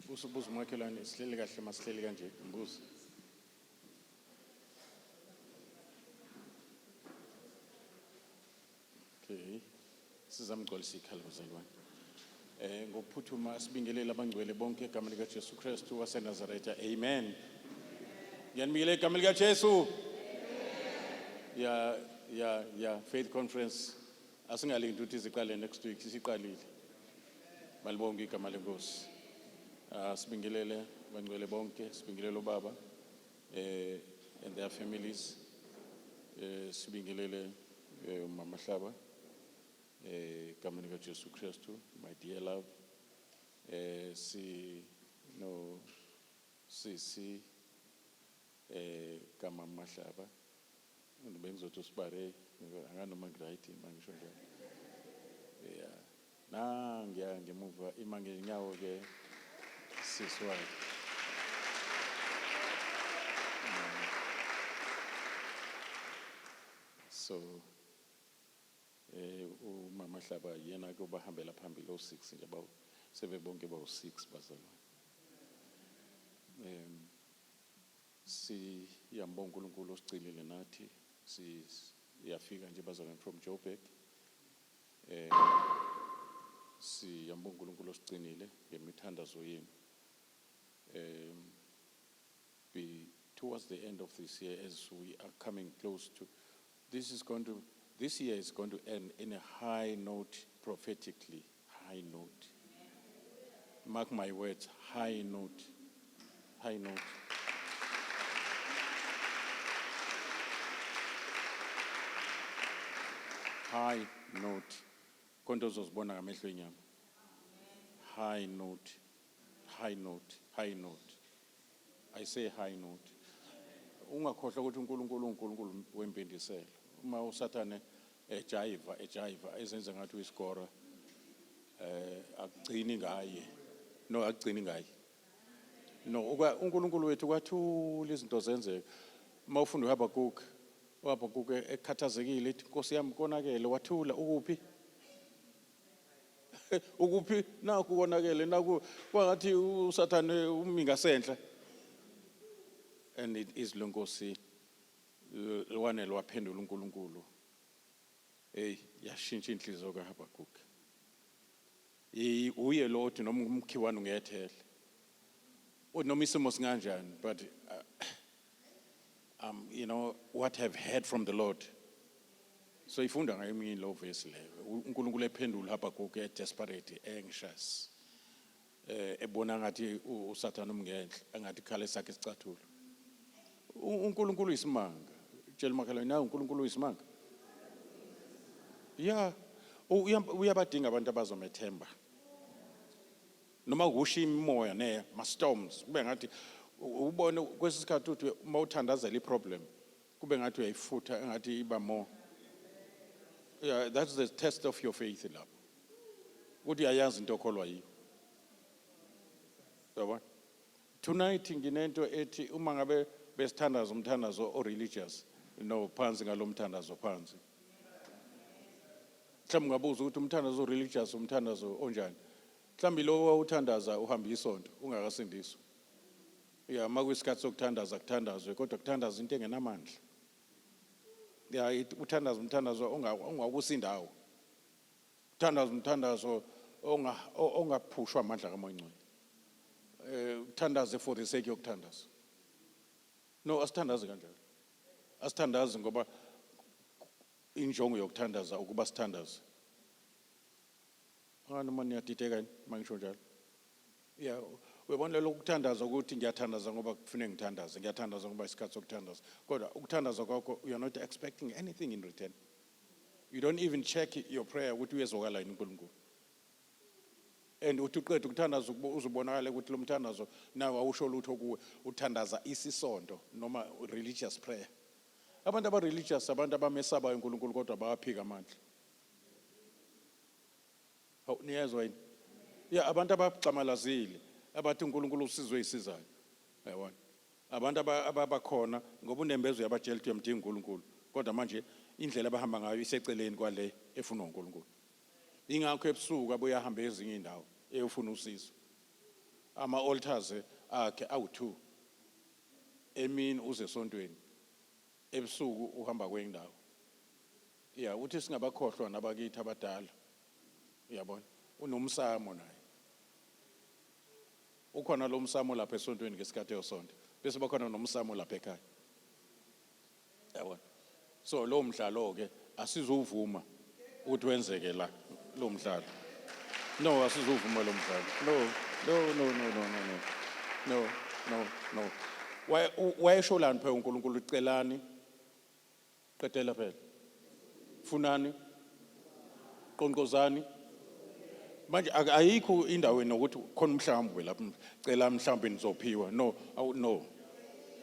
usubuza umakhelwane sihleli kahle masihleli kanje mbuzo. Okay. Sizamgcolisa ikhala bazalwane. Ngokuphuthuma sibingelele abangcwele bonke egameni lika Jesu Kristu waseNazaretha. Amen. Yanibingelela egameni lika Jesu. Ya Faith Conference asingalindi ukuthi iziqale next week sisiqalile. Malibonke igama lenkosi. Sibingelele abangcwele bonke, sibingelele obaba and their families. Sibingelele Mama Hlaba. Egameni lika Jesu Kristu, my dear love. Sisi kama Mahlaba. Bengizothi usibare anganoma ngiright mangisho njalo. Ngiya ngemuva imange inyawo ke siswa. So uMama Hlaba yena ke ubahambela phambili o6 nje bawo sebebonke bawo6 bazalwane. Siyambonga uNkulunkulu osigcinile nathi siyafika nje bazalwane from Joburg. Siyambonga uNkulunkulu osigcinile ngemithandazo yenu. Towards the end of this year, as we are coming close to, this year is going to end in a high note prophetically. High note. Mark my words, high note. High note. High note. Konto zozibona ngamehlo enyama. High note. High note. High note. I say high note. Ungakhohlwa ukuthi uNkulunkulu wempindiselo. Uma uSathane ejayiva ezenza ngathi uyiskora akugcini ngaye. No akugcini ngaye. No uNkulunkulu wethu kwathula izinto zenzeka. Uma ufunda uHabakuk ekhathazekile ethi Nkosi yami konakele wathula ukuphi? Ukuphi naku konakele naku kwangathi uSathane umingasenhla. And it is lonkosi lwane lwaphendula uNkulunkulu. Yashintsha inhliziyo kaHabakuk. Uye lo othi noma umkhiwane ungethele. Noma isimo singanjani, but what I've heard from the Lord. So ifunda ngayo imini lo verse leyo. uNkulunkulu ephendula uHabakuk desperate anxious. Ebona ngathi uSathane umngenhle, angathi khale sakhe sicathulo. uNkulunkulu isimanga. Tshela makhelwane nawe uNkulunkulu uyisimanga. Yeah, uyabadinga abantu abazomethemba. Noma kusha imimoya ma storms, kube ngathi ubone kwesisikhathi uthi uma uthandazela iproblem, kube ngathi uyayifutha engathi iba more. Yeah, that's the test of your faith lapho. Uthi uyayazi into okholwa yiyo. Yabona? Tonight nginento ethi uma ngabe besithandaza umthandazo o religious, phansi ngalomthandazo phansi. Mhlawumbe ngabuza ukuthi umthandazo o religious umthandazo onjani. Mhlawumbe lo wawuthandaza uhamba isonto ungakasindiswa. Yeah, makuyisikhathi sokuthandaza kuthandazwe kodwa kuthandaza into engenamandla. Yeah, uthandaza umthandazo ongakusindawo. Uthandaza umthandazo ongaphushwa amandla kaMoya Ngcwele. Uthandaze for the sake yokuthandaza. No, asithandaze kanjalo. Asithandaze ngoba injongo yokuthandaza ukuba sithandaze. Noma niyadideka mangisho njalo. Yeah, uyabona lokuthandaza ukuthi ngiyathandaza ngoba kufanele ngithandaze, ngiyathandaza ngoba isikhathi sokuthandaza. Kodwa ukuthandaza kwakho you are not expecting anything in return. You don't even check your prayer ukuthi uyezwakala yini uNkulunkulu. And uthi uqeda ukuthandaza uzobonakala ukuthi lo mthandazo nawe awusho lutho kuwe, uthandaza isisonto noma religious prayer. Abantu aba religious abantu abamesaba uNkulunkulu kodwa bayaphika amandla. Niyezwa yini? Yeah, abantu abagxamalazile abathi uNkulunkulu usizwe isizayo. Yabona? Abantu ababakhona ngoba uNembezo yabajela ukuthi uyamdinga uNkulunkulu kodwa manje indlela abahamba ngayo iseceleni kwale efuna uNkulunkulu. Ingakho ebusuku abuye ahambe ezinye indawo eyofuna usizo. Ama-altars akhe awu-2. Emini uze esontweni, ebusuku uhamba kwendawo. Yeah, uthi singabakhohlwa nabakithi abadala. Uyabona? Unomsamo naye. Ukhona lo msamo lapha esontweni ngesikhathi yosonto. Bese bakhona nomsamo lapha ekhaya. Yabona? So lo mdlalo ke asizuvuma ukuthi wenzeke la lo mdlalo. No, asizuvuma lo mdlalo. No. Wayesho lani phela uNkulunkulu ucelani? Qedela phela. Funani? Qonqozani? Manje ayikho indawo enokuthi khona mhlawumbe lapha cela mhlawumbe nizophiwa. No.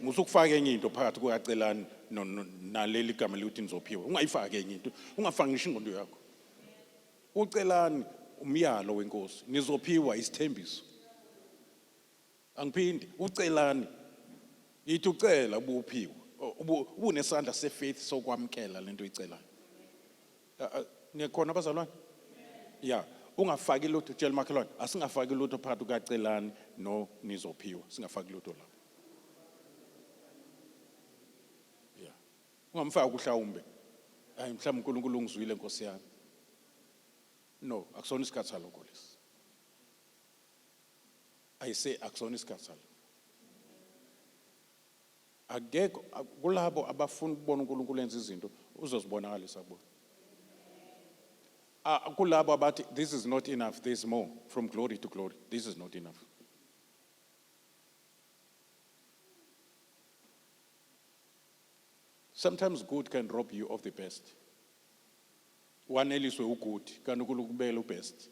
Musukufaka enye into phakathi kuyacelani naleli gama lithi nizophiwa. Ungayifaki enye into. Ungafaki ngisho ingqondo yakho. Ucelani umyalo wenkosi. Nizophiwa isithembiso. Angiphindi ucelani. Yithi ucela ubuphiwa. Ubunesandla sefaith sokwamkela lento oyicelayo. Nikhona abazalwane? Yeah. Ungafaki lutho tshela makhelwane asingafaki lutho phakathi kukacelani no nizophiwa singafaki lutho la. Yeah. Ungamfaki uhlawumbe hayi mhlawumbe uNkulunkulu ungizwile Nkosi yami. No, akusona isikhathi salokho lesi. I say akusona isikhathi salokho. Akekho kulabo abafuna ukubona uNkulunkulu enza izinto uzozibonakalisa kubo. Kulabo abathi this is not enough, there's more. From glory to glory, this is not enough. Sometimes good can rob you of the best. Waneliswe ugood kanti uNkulunkulu ubest.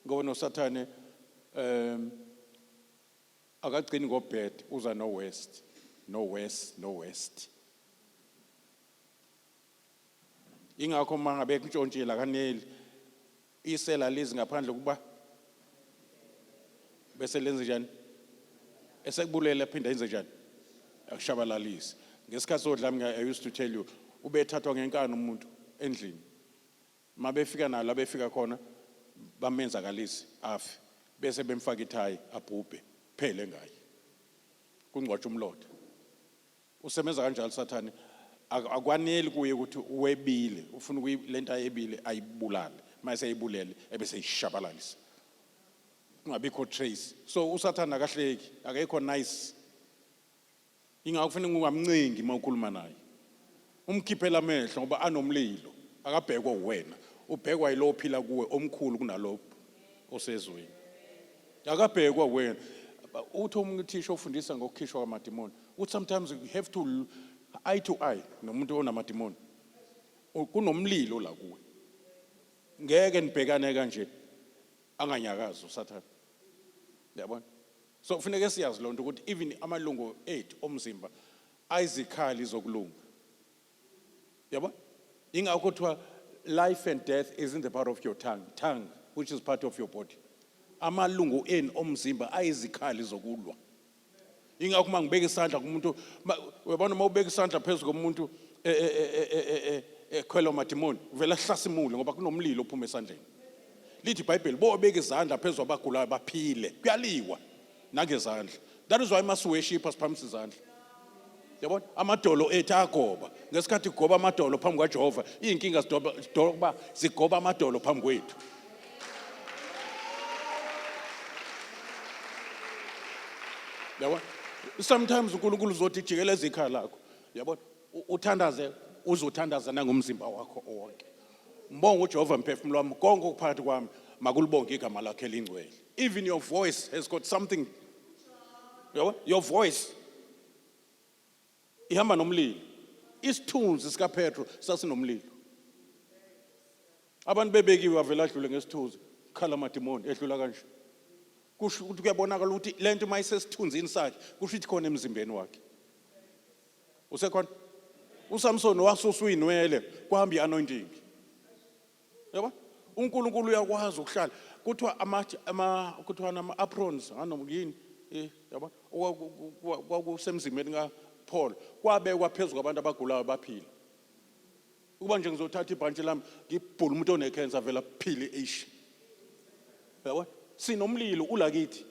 Ngoba noSathane akagcini ngobed uza no west. Ingakho mangabe kuntshontshela kaneli isela lezi ngaphandle kuba bese lenze njani esekubulela phinda yenze njani akushabalalisi ngesikhathi sodlami I used to tell you ubethathwa ngenkani umuntu endlini mabefika nalo abefika khona bamenzakalisi afi bese bemfaka ithayi abhubhe phele ngaye kungcwatsha umlotha usebenza kanjalo Sathane akwaneli kuye ukuthi uwebile ufuna ukuyilenta ayebile ayibulale mase ayibulele ebese ishabalalisa ungabikho trace so uSathane akahleki akekho nice ingakufuna ungamncingi mawukhuluma naye umkhiphela amehlo ngoba anomlilo akabhekwa uwena ubhekwa yilo ophila kuwe omkhulu kunalo osezweni akabhekwa wena uthi umthisha ofundisa ngokukhishwa kwamadimoni uthi sometimes you have to eye to eye nomuntu onamadimoni kunomlilo la kuwe ngeke nibhekane kanje anganyakazi uSathane yabona so kufanele siyazi lonto ukuthi even amalungu ethu omzimba ayizikhali zokulunga yabona ingakho kuthiwa life and death is in the power of your tongue which is part of your body amalungu enu omzimba ayizikhali zokulwa ingakho mangibeka isandla kumuntu uyabona mawubeka isandla phezulu komuntu ekhwela madimoni uvela hlasimule ngoba kunomlilo ophuma esandleni lithi iBhayibheli bobeka izandla phezulu abagulayo baphile kuyaliwa nangezandla that is why must worship asiphamisa izandla yabona amadolo ethu agoba ngesikhathi kugoba amadolo phambi kwaJehova inkinga zidoba zigoba amadolo phambi kwethu yabona sometimes uNkulunkulu uzothi jikeleza ikhaya lakho yabona uthandaze uzothandaza nangomzimba wakho wonke mbonga uJehova mphefumulo wami konke okuphakathi kwami makulibonge igama lakhe elingcwele even your voice has got something yabona your voice ihamba nomlilo isithunzi sika Petro sasinomlilo abantu bebekiwe avela adlule ngesithunzi khala amadimoni edlula kanje kusho ukuthi kuyabonakala ukuthi lento mayisesithunzini sakhe kusho ukuthi khona emzimbeni wakhe usekhona uSamson wasuswa inwele kwahamba ianointing yabo uNkulunkulu uyakwazi ukuhlala kuthiwa kuthiwa ama aprons anomyini yabo kwakusemzimbeni kaPaul kwabekwa phezulu kwabantu abagulayo baphila ukuba nje ngizothatha ibhantshi lami ngibhula umuntu onecancer vela phile eish Yabo sinomlilo ulakithi.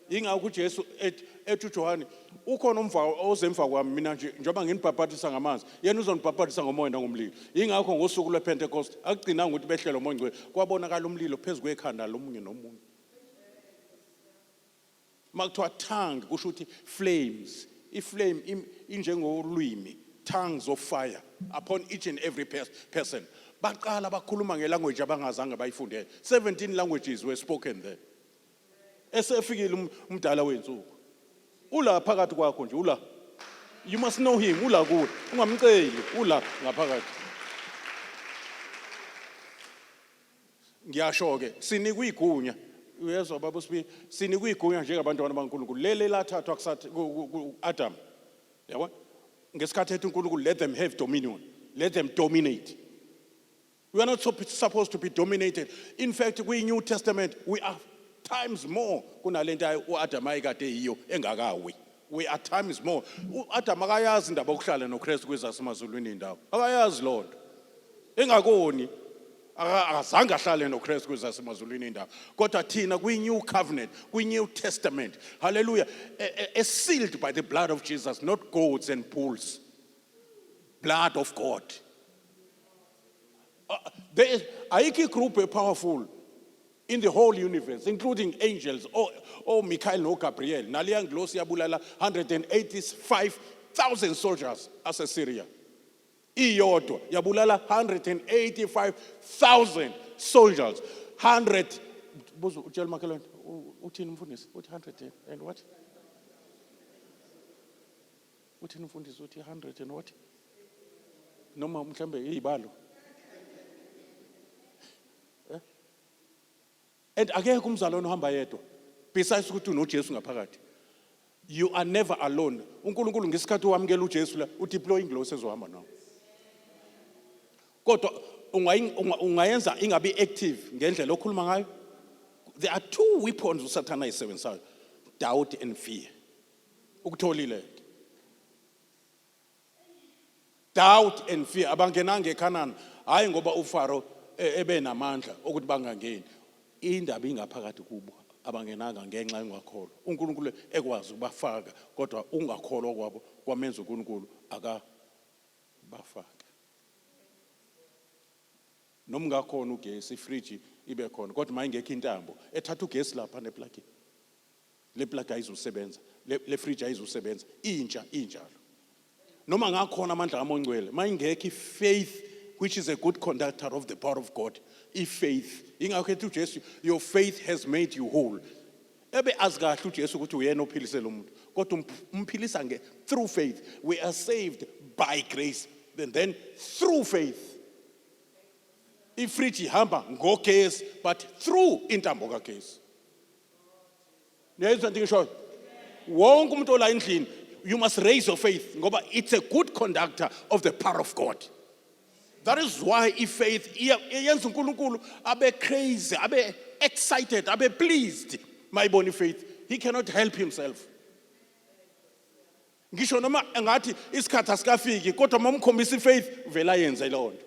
Ingakho uJesu ethi uJohane ukhona umva ozemva kwami mina nje njengoba nginibhaphathisa ngamanzi yena uzonibhaphathisa ngomoya nangomlilo. Ingakho ngosuku lwePentecost akugcinanga ukuthi behlele umoya ngcwele kwabonakala umlilo phezulu kwekhanda lomunye nomunye. Makuthiwa tongue kusho ukuthi flames. Iflame injengolwimi, tongues of fire upon each and every person. Baqala bakhuluma ngelanguage abangazange bayifundele. 17 languages were spoken there. Esefikile umdala wensuku. Ula phakathi kwakho nje ula. You must know him, ula kuwe. Ungamceli, ula ngaphakathi. Ngiyasho ke sinikwe igunya. Uyezwa baba uSibi sinikwe igunya njengabantwana baNkulunkulu. Lele lathathwa kusathi Adam. Yabo? Ngesikhathi ethi uNkulunkulu let them have dominion. Let them dominate. We are not supposed to be dominated. In fact, we New Testament we are times more kunalento uAdam ayikade yiyo engakawi. We are times more. uAdam akayazi indaba okuhlala noKristu kwezasemazulwini indawo. Akayazi lonto. Engakoni akazange ahlale noKristu kwezasemazulwini indawo. Kodwa thina kwi-New Covenant, kwi-New Testament. Hallelujah. Sealed by the blood of Jesus, not goats and bulls. Blood of God. There is group powerful in the whole universe, including angels, or Michael or Gabriel. Naliang Glosia Bulala, 185,000 soldiers as a Syria. Iyoto, Yabulala, 185,000 soldiers. 100, Ujel Makalon, Utin Fundis, 100 and what? Utin Fundis, 100 and what? No, Mamchambe, Ibalo. And again, besides uJesu ngaphakathi. You are never alone. uNkulunkulu ngesikhathi wamkela uJesu la udeploy inglosi ezohamba nawo. Kodwa ungayenza ingabe active ngendlela okhuluma ngayo. There are two weapons uSathana ayisebenzisayo. Doubt and fear. Ukutholile. Doubt and fear abangenanga eKhanani hayi ngoba uFaro ebe namandla ukuthi bangangeni. Indaba ingaphakathi kubo abangenanga ngenxa yengakholwa. uNkulunkulu ekwazi ukubafaka kodwa ungakholwa kwabo kwamenza uNkulunkulu akabafaka. Noma ngakhona ugesi ifridge ibe khona kodwa mayingekho intambo ethatha ugesi lapha neplug. Le plug ayizusebenza, le fridge ayizusebenza, injalo. Noma ngakhona amandla kaMongcwele mayingekho ifaith which is a good conductor of the power of God. Faith. Your faith has made you whole. Ebe azgahle uJesu ukuthi uyena ophilisela umuntu. Kodwa umphilisa through faith. We are saved by grace. Then through faith. Ifridge ihamba ngogesi but through intambo kagesi. Niyayizwa ngisho? Wonke umuntu ola endlini you must raise your faith ngoba it's a good conductor of the power of God. That is why faith yenza uNkulunkulu abe crazy, abe excited, abe pleased. My bony faith, he cannot help himself. Ngisho noma engathi isikhathi asikafiki kodwa momkhombisa ifaith vela yenze lonto.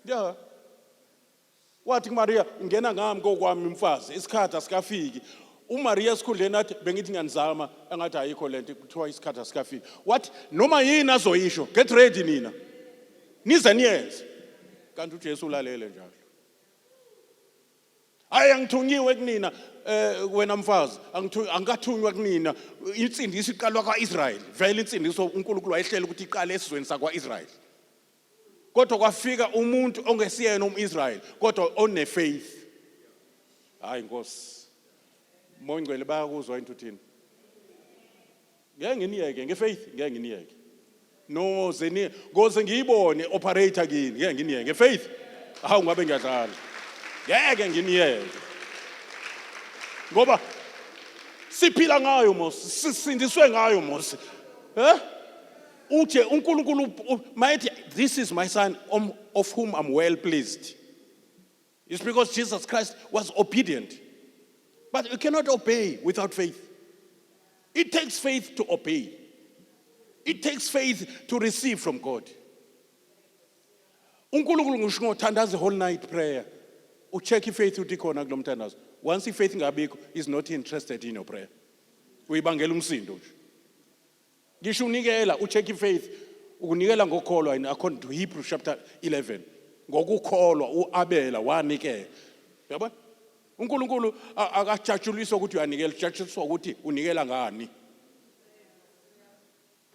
Yeah. Wathi kuMaria ngena ngami kokwami umfazi isikhathi asikafiki. uMaria esikhundleni athi bengithi ngiyanizama engathi ayikho lento kuthiwa isikhathi asikafiki. What noma yini azoyisho get ready nina. Nize niyenze. Kanti uJesu ulalele njalo. Ayangithunyiwe kunina wena mfazi angikathunywa kunina insindiso iqalwa kwaIsrael. Vele insindiso uNkulunkulu wayehlela ukuthi iqale esizweni sakwaIsrael. Kodwa kwafika umuntu ongesiyena umIsrael kodwa one faith. Hayi Nkosi. Mongcwele bayakuzwa into thini. Ngeke nginiyeke ngefaith ngeke nginiyeke. No zeni ngoze ngiyibone operator kini ngeke nginiyeke faith hawu ngabe ngiyadlala ngeke nginiyeke ngoba siphila ngayo Mose sisindiswe ngayo Mose uje uNkulunkulu mayithi this is my son of whom I'm well pleased. It's because Jesus Christ was obedient, but you cannot obey without faith. It takes faith to obey. It takes faith to receive from God. uNkulunkulu ngisho ngothandaza whole night prayer. Ucheck faith uthi khona kulomthandazo. Once faith ngabikho, is not interested in your prayer. Uyibangela umsindo nje. Ngisho unikela, ucheck faith, ukunikela ngokukholwa according to Hebrews chapter 11. Ngokukholwa uAbela wanikela. Yabona? uNkulunkulu akajatshuliswa ukuthi uyanikela, jatshuliswa ukuthi unikela ngani.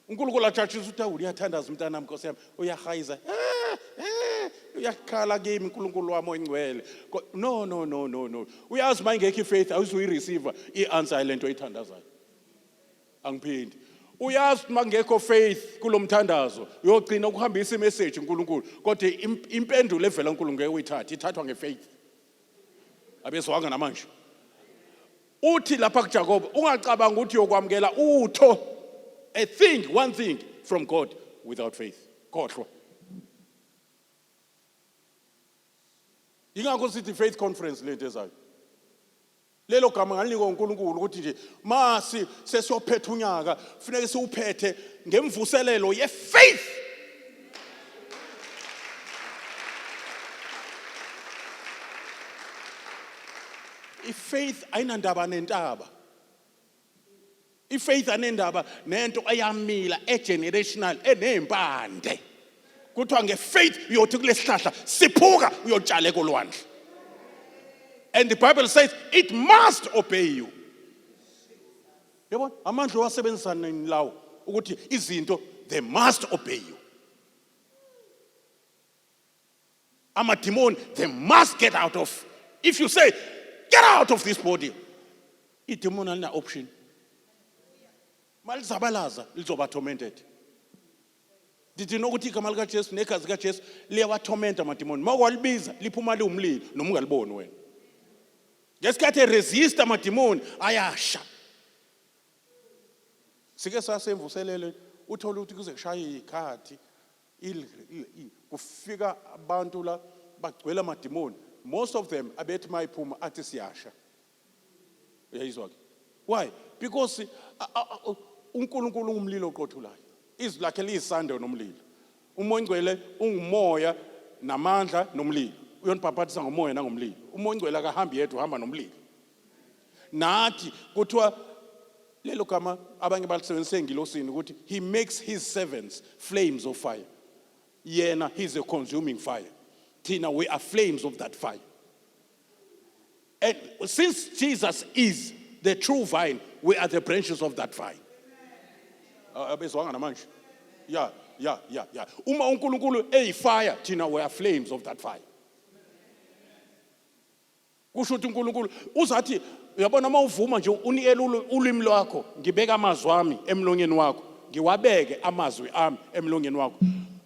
uNkulunkulu ajatshulisa ukuthi uyathandaza umntanami Nkosi yami, uyahayiza. Uyakhala kimi uNkulunkulu wami oyingcwele. No. Uyazi mayingekho ifaith awuzuyireceive ianswer lento oyithandazayo. Angiphindi. Uyazi mangekho faith kulomthandazo uyogcina ukuhambisa imessage uNkulunkulu kodwa impendulo evela uNkulunkulu uyithatha ithathwa ngefaith. Abezwanga namanje. Uthi lapha kuJakobe ungacabanga ukuthi yokwamukela utho one thing from God without faith. Khohlwa. Ingakho sithi faith conference lento ezayo. Lelo gama ngalinikwa uNkulunkulu ukuthi nje masi sesiyophetha unyaka kufanele siwuphethe ngemvuselelo yefaith. Ifaith ayinandaba nentaba. Ifaith anendaba nento ayamila egenerational enempande. Kuthiwa ngefaith uyothi kulesihlahla siphuka uyotshala ekolwandle. And the Bible says it must obey you. Yabona amandla owasebenzisana lawo ukuthi izinto they must obey you. Amademon they must get out of. If you say get out of this body, idemon alina option. Malizabalaza lizoba tormented. Did you know ukuthi igama lika Jesu negazi ka Jesu liyawa torment amademon? Mawalibiza liphuma liwumlilo noma ungaliboni wena. Ngesikhathi resist amademon ayasha. Sike sasemvuselele uthola ukuthi kuze kushaya ikhathi kufika abantu la bagcwele amademon. Most of them abethi mayiphuma athi siyasha. Uyayizwa ke? Why? Because uNkulunkulu ungumlilo oqothulayo. Izwi lakhe liyisande nomlilo. Umoya ongcwele ungumoya namandla nomlilo. Uyonibhabhathisa ngomoya nangomlilo. Umoya ongcwele akahambi yedwa uhamba nomlilo. Nathi kuthiwa lelo gama abanye balisebenzise engilosini ukuthi he makes his servants flames of fire. Yena he's a consuming fire. Tina, we are flames of that fire. And since Jesus is the true vine, we are the branches of that vine. Abezwanga namanje. Yeah. Uma uNkulunkulu fire, Tina, we are flames of that fire. Kusho ukuthi uNkulunkulu uzathi uyabona mawuvuma nje unikela ulimi lwakho ngibeka amazwi ami emlonyeni wakho ngiwabeke amazwi ami emlonyeni wakho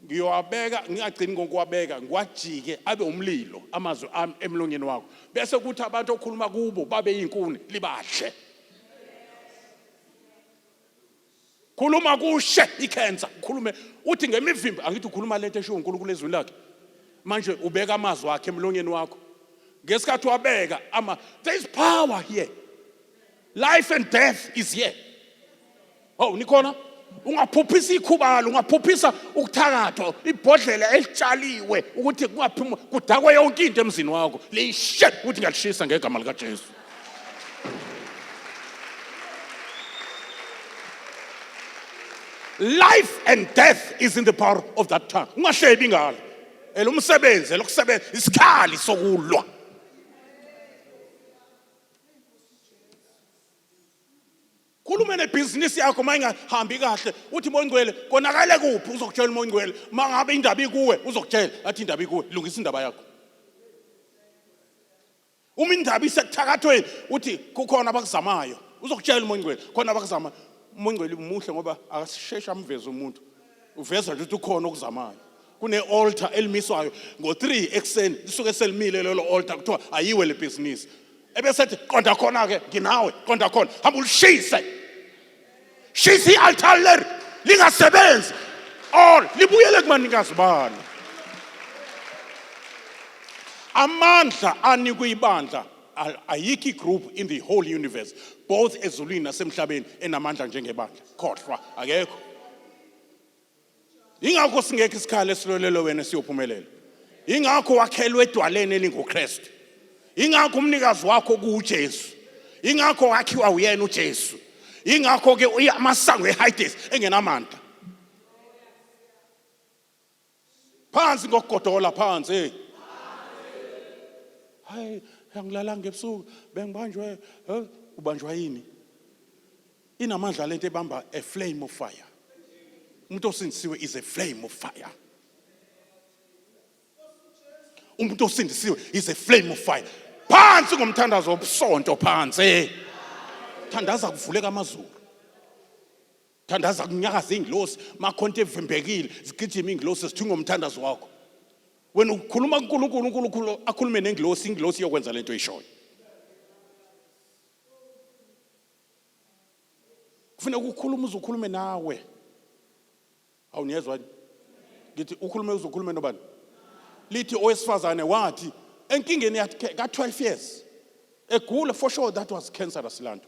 ngiyowabeka ngingagcini ngokuwabeka ngiwajike abe umlilo amazwi ami emlonyeni wakho bese kuthi abantu okhuluma kubo babe yinkuni libahle khuluma kushe icancer khulume uthi ngemivimbi angithi ukhuluma lento esho uNkulunkulu ezweni lakhe manje ubeka amazwi akhe emlonyeni wakho ngesikhathi wabeka there is power here. Life and death is here. Oh nikhona ungaphuphisa ikhubalo ungaphuphisa ukuthakatha ibhodlela elitshaliwe ukuthi kungaphuma kudakwe yonke into emzini wakho leyishe ukuthi ngalishisa ngegama lika Jesu. Life and death is in the power of that tongue. Ungahlebi ngalo elomsebenzi elokusebenza isikhali sokulwa. Khuluma nebhizinisi yakho mayingahambi kahle uthi moya ngcwele konakale kuphi uzokutshela moya ngcwele mangabe indaba ikuwe uzokutshela athi indaba ikuwe lungisa indaba yakho. Uma indaba isekuthakathweni uthi kukhona abakuzamayo uzokutshela moya ngcwele khona abakuzama. Moya ngcwele umuhle ngoba akasishesha amveze umuntu uveza nje ukuthi ukhona okuzamayo. Kune altar elimiswayo ngo3 ekseni lisuke selimile lelo altar kuthiwa ayiwe le business. Ebesethi qonda khona ke nginawe qonda khona hamba ulishise shisi altar ler lingasebenzi all libuyele kumanikazi bani amandla anikwe ibandla ayikho group in the whole universe both ezulwini nasemhlabeni enamandla njengebandla khohlwa akekho. Ingakho singekho isikhalo esilolelo wena siyophumelela. Ingakho wakhelwe edwaleni elinguKristu. ingakho umnikazi wakho kuJesu, ingakho wakhiwa uyena uJesu, ingakho ke uyamasango eHades engenamandla. Phansi ngokugodola phansi. Hayi ngilala ngebusuku bengibanjwe ubanjwa yini? Inamandla lento ebamba a flame of fire. Umuntu osindisiwe is a flame of fire. Umuntu osindisiwe is a flame of fire. Phansi ngomthandazo obusonto phansi. Thandaza kuvuleka amazulu. Thandaza kunyakaza ingilosi makhonto evimbekile zigijima ingilosi sithinga umthandazo wakho. Wena ukhuluma kuNkulunkulu akhulume nengilosi, ingilosi yokwenza lento eyishoyo. Kufanele ukukhuluma ukhulume nawe. Awuniyezwa? Ngithi ukhulume ukhulume nobani? Lithi owesifazane wathi enkingeni yakhe ka 12 years. Egula for sure that was cancerous lanto.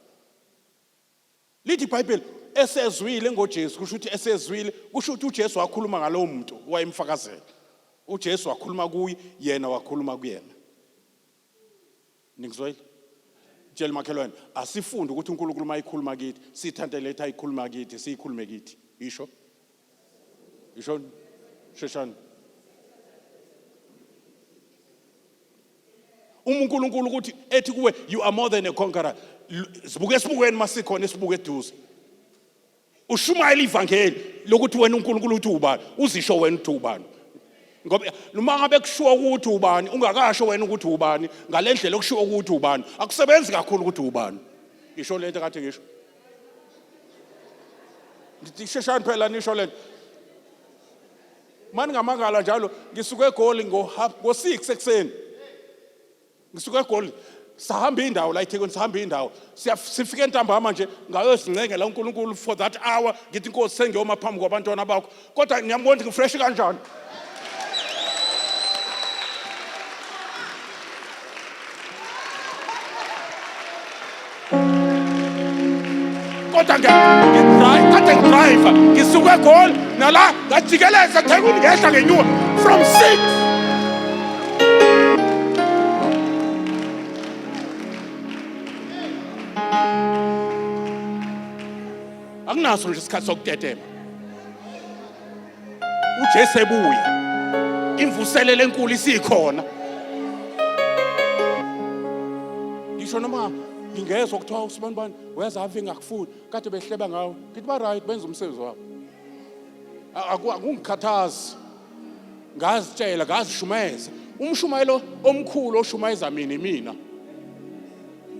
Lithi iBhayibheli esezwile ngoJesu kusho ukuthi esezwile kusho ukuthi uJesu wakhuluma ngalowo muntu wayemfakazela. uJesu wakhuluma kuye yena wakhuluma kuyena. Ningizwile? Tshela makhelwane asifunde ukuthi uNkulunkulu mayikhuluma kithi sithande letha ayikhuluma kithi siyikhulume kithi. Isho? Isho sheshana. uNkulunkulu ukuthi ethi kuwe you are more than a conqueror. Sibuke esibukweni masikhona esibuke eduze. Ushumayela ivangeli lokuthi wena uNkulunkulu uthi ubani, uzisho wena uthi ubani. Ngoba noma ngabe kushiwo ukuthi ubani, ungakasho wena ukuthi ubani, ngalendlela okushiwo ukuthi ubani, akusebenzi kakhulu ukuthi ubani. Isho lento kade ngisho. Ngithi sheshani phela nisho lento. Manje ngamangala njalo ngisuke eGoli ngo 6 ekseni. Ngisuke eGoli sahamba indawo la eThekwini sahamba indawo sifike entambama nje ngayozincengela uNkulunkulu for that hour ngithi inkosi sengiyoma phambi kwabantwana bakho kodwa ngiyambona ngifresh kanjani. Kodwa ngidrive ngisuke eGoli nala ngajikeleza eThekwini ngehla ngenyuka from 6. Akunaso nje isikhathi sokutetema. uJesu ebuya. Imvuselelo enkulu isikhona. Ngisho noma ngingezwe kuthiwa usibani bani uyazi ave ngakufuni kade behleba ngawo. Ngithi ba right benza umsebenzi wabo. Akungikhathazi. Ngazitshela ngazishumeza. Umshumayelo omkhulu oshumayeza mina.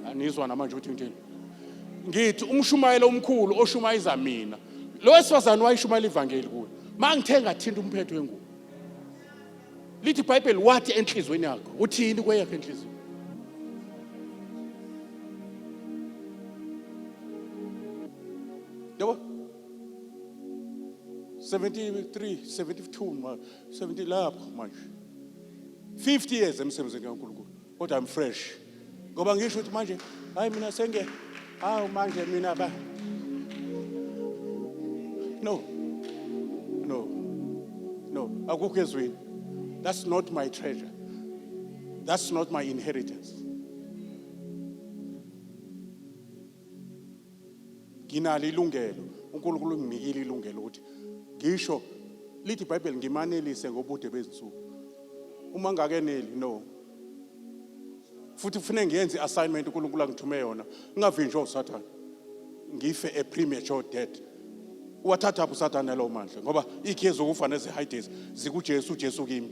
Anizwa namanje ukuthi ngithini? Ngithi umshumayelo omkhulu oshumayeza mina. Lo wesifazane wayishumayela ivangeli kuwe. Mangithenga thinta umphetho wengubo. Lithi iBhayibheli wathi enhlizweni yakho. Uthini kweyakho enhlizweni? Yebo. 73, 72, 70 lapho manje. 50 years emsebenzini kaNkulunkulu. Kodwa I'm fresh. Ngoba ngisho ukuthi manje hayi mina senge manje mina ba. No. Akukho ezweni. That's not my treasure. That's not my inheritance. Nginalo ilungelo. uNkulunkulu unginikile ilungelo ukuthi ngisho lithi iBhayibheli ngimanelise ngobude bezinsuku. Uma ngakeneli no. Futhi kufanele ngiyenze assignment uNkulunkulu angithume yona. Ungavinjwa uSathane. Ngife a premature death. Wathatha uSathane lo mandla ngoba ikhiye zokufa neziHades zikuJesu uJesu kimi.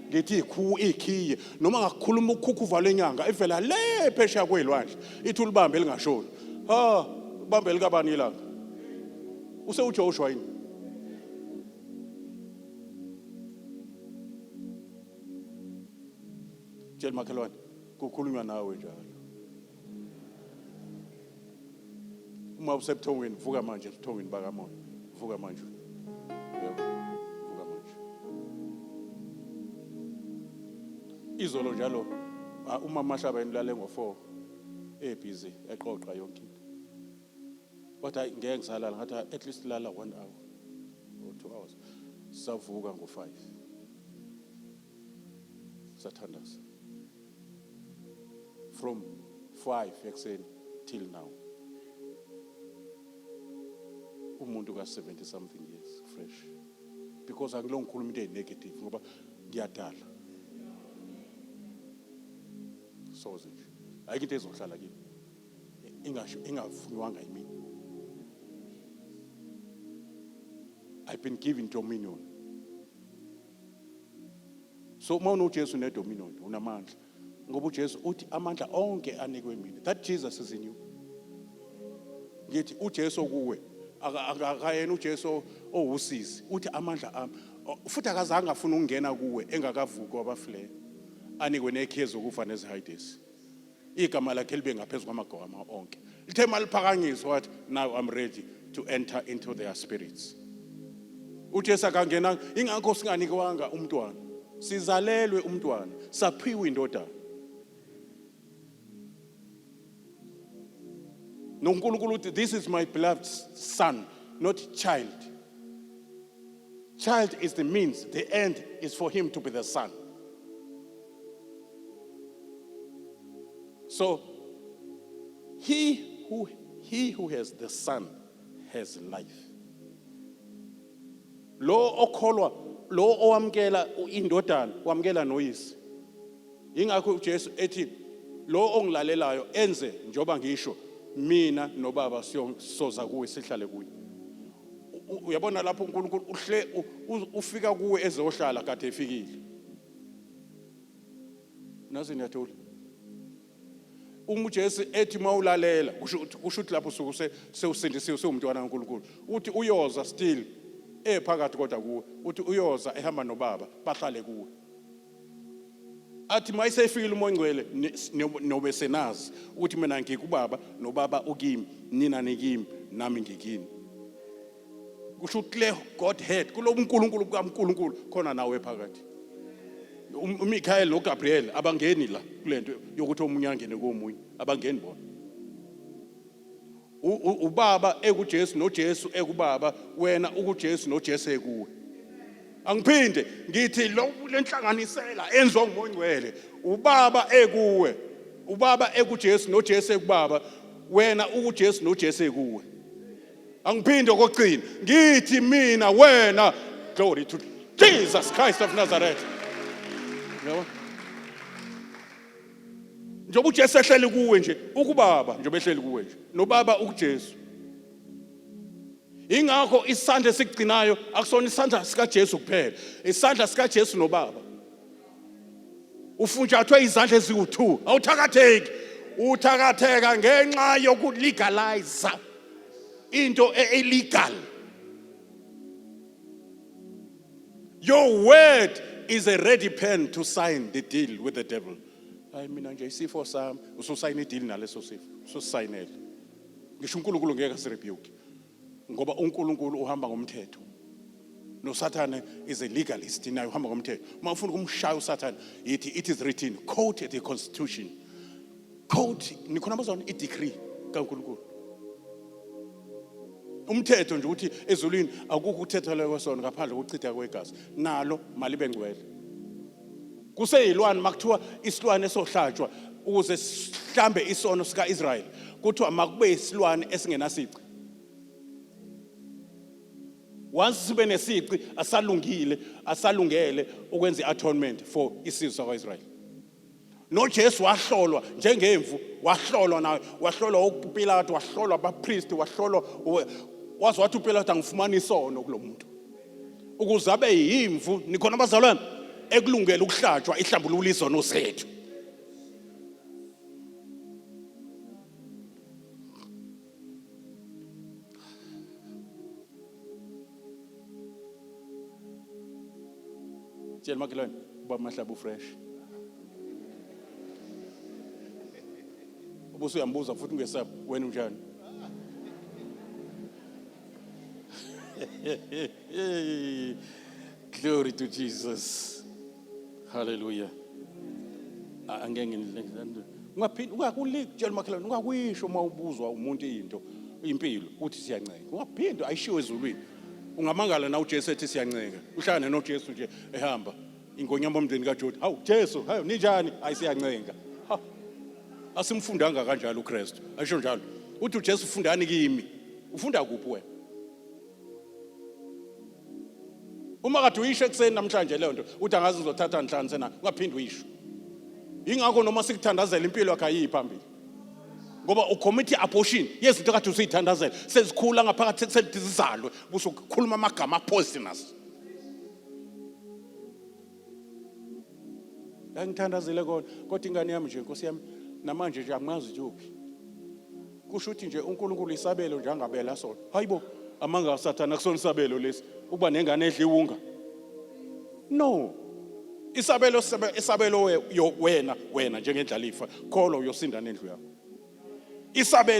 Ngithi ikhiye noma ngakukhuluma ukukhukhuva lenyanga ivela le phesheya kwelwandle ithi ulibambe lingashoni. Ubambe likabani ilanga. Use uJoshua yini? Tshela makhelwane kukhulunywa nawe njalo. Uma usebuthongweni vuka manje ebuthongweni bakamoya. Vuka manje. Yebo. Vuka manje. Izolo njalo uma Mashaba enilale ngo4 ebusy eqoqa yonke into. Kodwa ngeke ngisalala ngathi at least lala 1 hour or 2 hours. Savuka ngo5. Sathandaza. from 5 ekuseni till now. Umuntu ka 70 something years fresh. Because angilo ngikhuluma into negative ngoba ngiyadala. Soze nje. Ayikho into ezohlala kimi. Ingafunywanga yimi. I've been given dominion. So uma unoJesu nedominion unamandla. Ngoba uJesu uthi amandla onke anikwe mina. That Jesus is in you. Ngithi uJesu kuwe akayena uJesu owusizi. Uthi amandla ami futhi akazange afuna ukungena kuwe engakavuki wabafileyo. Anikwe nekhezo kufa nezihayidesi. Igama lakhe libe ngaphezulu kwamagama onke. Lithe maliphakanyiswa wathi now I'm ready to enter into their spirits. uJesu akangena ingakho singanikwanga umntwana. Sizalelwe umntwana, saphiwe indodana. NoNkulunkulu uthi this is my beloved son, not child. Child is the means, the end is for him to be the son. So he who has the son has life. Lo okholwa, lo owamkela indodana, wamkela noyise. Ingakho uJesu ethi lo ongilalelayo enze njoba ngisho mina nobaba siyosoza kuwe sihlale kuye. Uyabona lapho uNkulunkulu ufika kuwe ezohlala kade efikile. Nazi niyathola. uJesu ethi mawulalela kusho ukuthi lapho usuke sewusindisiwe sewumntwana kaNkulunkulu. Uthi uyoza still phakathi kodwa kuwe. Uthi uyoza ehamba nobaba bahlale kuwe. Athi mayisefikile umoya ngcwele nobe senazi ukuthi mina ngikubaba nobaba ukimi nina nikimi nami ngikini. Kusho ukuthi Godhead kulo uNkulunkulu kaNkulunkulu khona nawe phakathi. uMichael noGabriel abangeni la kulento yokuthi omunye angene komunye abangeni bona. Ubaba ekuJesu noJesu ekubaba wena ukuJesu noJesu ekuwe. Angiphinde ngithi lo lenhlanganisela enziwa ngumoya ngcwele ubaba ekuwe ubaba ekuJesu noJesu ekubaba wena ukuJesu noJesu ekuwe. Angiphinde kokugcina ngithi mina wena glory to Jesus Christ of Nazareth. Yabo njoba uJesu ehleli kuwe nje ukubaba njoba ehleli kuwe nje nobaba ukuJesu. Ingakho isandla esigcinayo akusona isandla sika Jesu kuphela, isandla sika Jesu nobaba. Ufunjathwe izandla eziwu2, awuthakatheki. Uthakatheka ngenxa yokulegalize into illegal. Your word is a ready pen to sign the deal with the devil. Hayi mina nje isifo sami ususayina ideal naleso sifo. Ususayinela. Ngisho uNkulunkulu ngeke asirebuke. Ngoba uNkulunkulu uhamba ngomthetho. No Satan is a legalist naye uhamba ngomthetho. Mawufuna ukumshaya uSatan yithi it is written, quote the constitution. Quote nikhona bazona idecree kaNkulunkulu. Umthetho nje uthi ezulwini akukho ukuthethelwa kwesona ngaphandle kokuchitha kwegazi. Nalo malibe ngcwele. Kuseyilwane makuthiwa isilwane esohlatshwa ukuze sihlambe isono sika Israel. Kuthiwa makube isilwane esingenasici. Once sibe nesici asalungele ukwenza iatonement for isizwe sakwaIsrael. NoJesu wahlolwa njengemvu, wahlolwa nawe, wahlolwa uPilato, wahlolwa abapriest, wahlolwa wazi wathi uPilato angifumana isono kulomuntu. Ukuze abe yimvu nikhona abazalwane ekulungela ukuhlatshwa ihlambulula izono zethu. Tshela makhelwane uba mahlaba fresh. Ubuso uyambuza futhi ungesaba wena unjani? Glory to Jesus. Hallelujah. Angeke ungaphindi ungakuliki tshela makhelwane ungakuyisho mawubuzwa umuntu into impilo uthi siyanceka. Ungaphindi ayishiwe ezulwini. Ungamangala na uJesu ethi siyanceka. Uhlangane noJesu nje ehamba ingonyama omndeni kaJoda. Hawu Jesu, hayi ninjani? Ayisiyanceka. asimfundanga kanjalo uKristu asho njalo uthi uJesu ufundani kimi ufunda kuphi wena uma kade uyisho ekseni namhlanje leyo nto uthi angazi uzothatha nhlanhla sena ungaphindi uyisho ingakho noma sikuthandazela impilo yakhe ayiyi phambili ngoba ucommit abortion yezinto kade usuyithandazela sezikhula ngaphakathi sekudizizalwe busukhuluma amagama poisonous angithandazele kodwa ingane yami nje Nkosi yami namanje nje angazi nje uphi kusho ukuthi nje uNkulunkulu isabelo nje angabela sona hayibo amanga sathana kusona isabelo lesi ukuba nengane edla iwunga no isabelo wena njengendlalifa kholo uyosinda nendlu yakho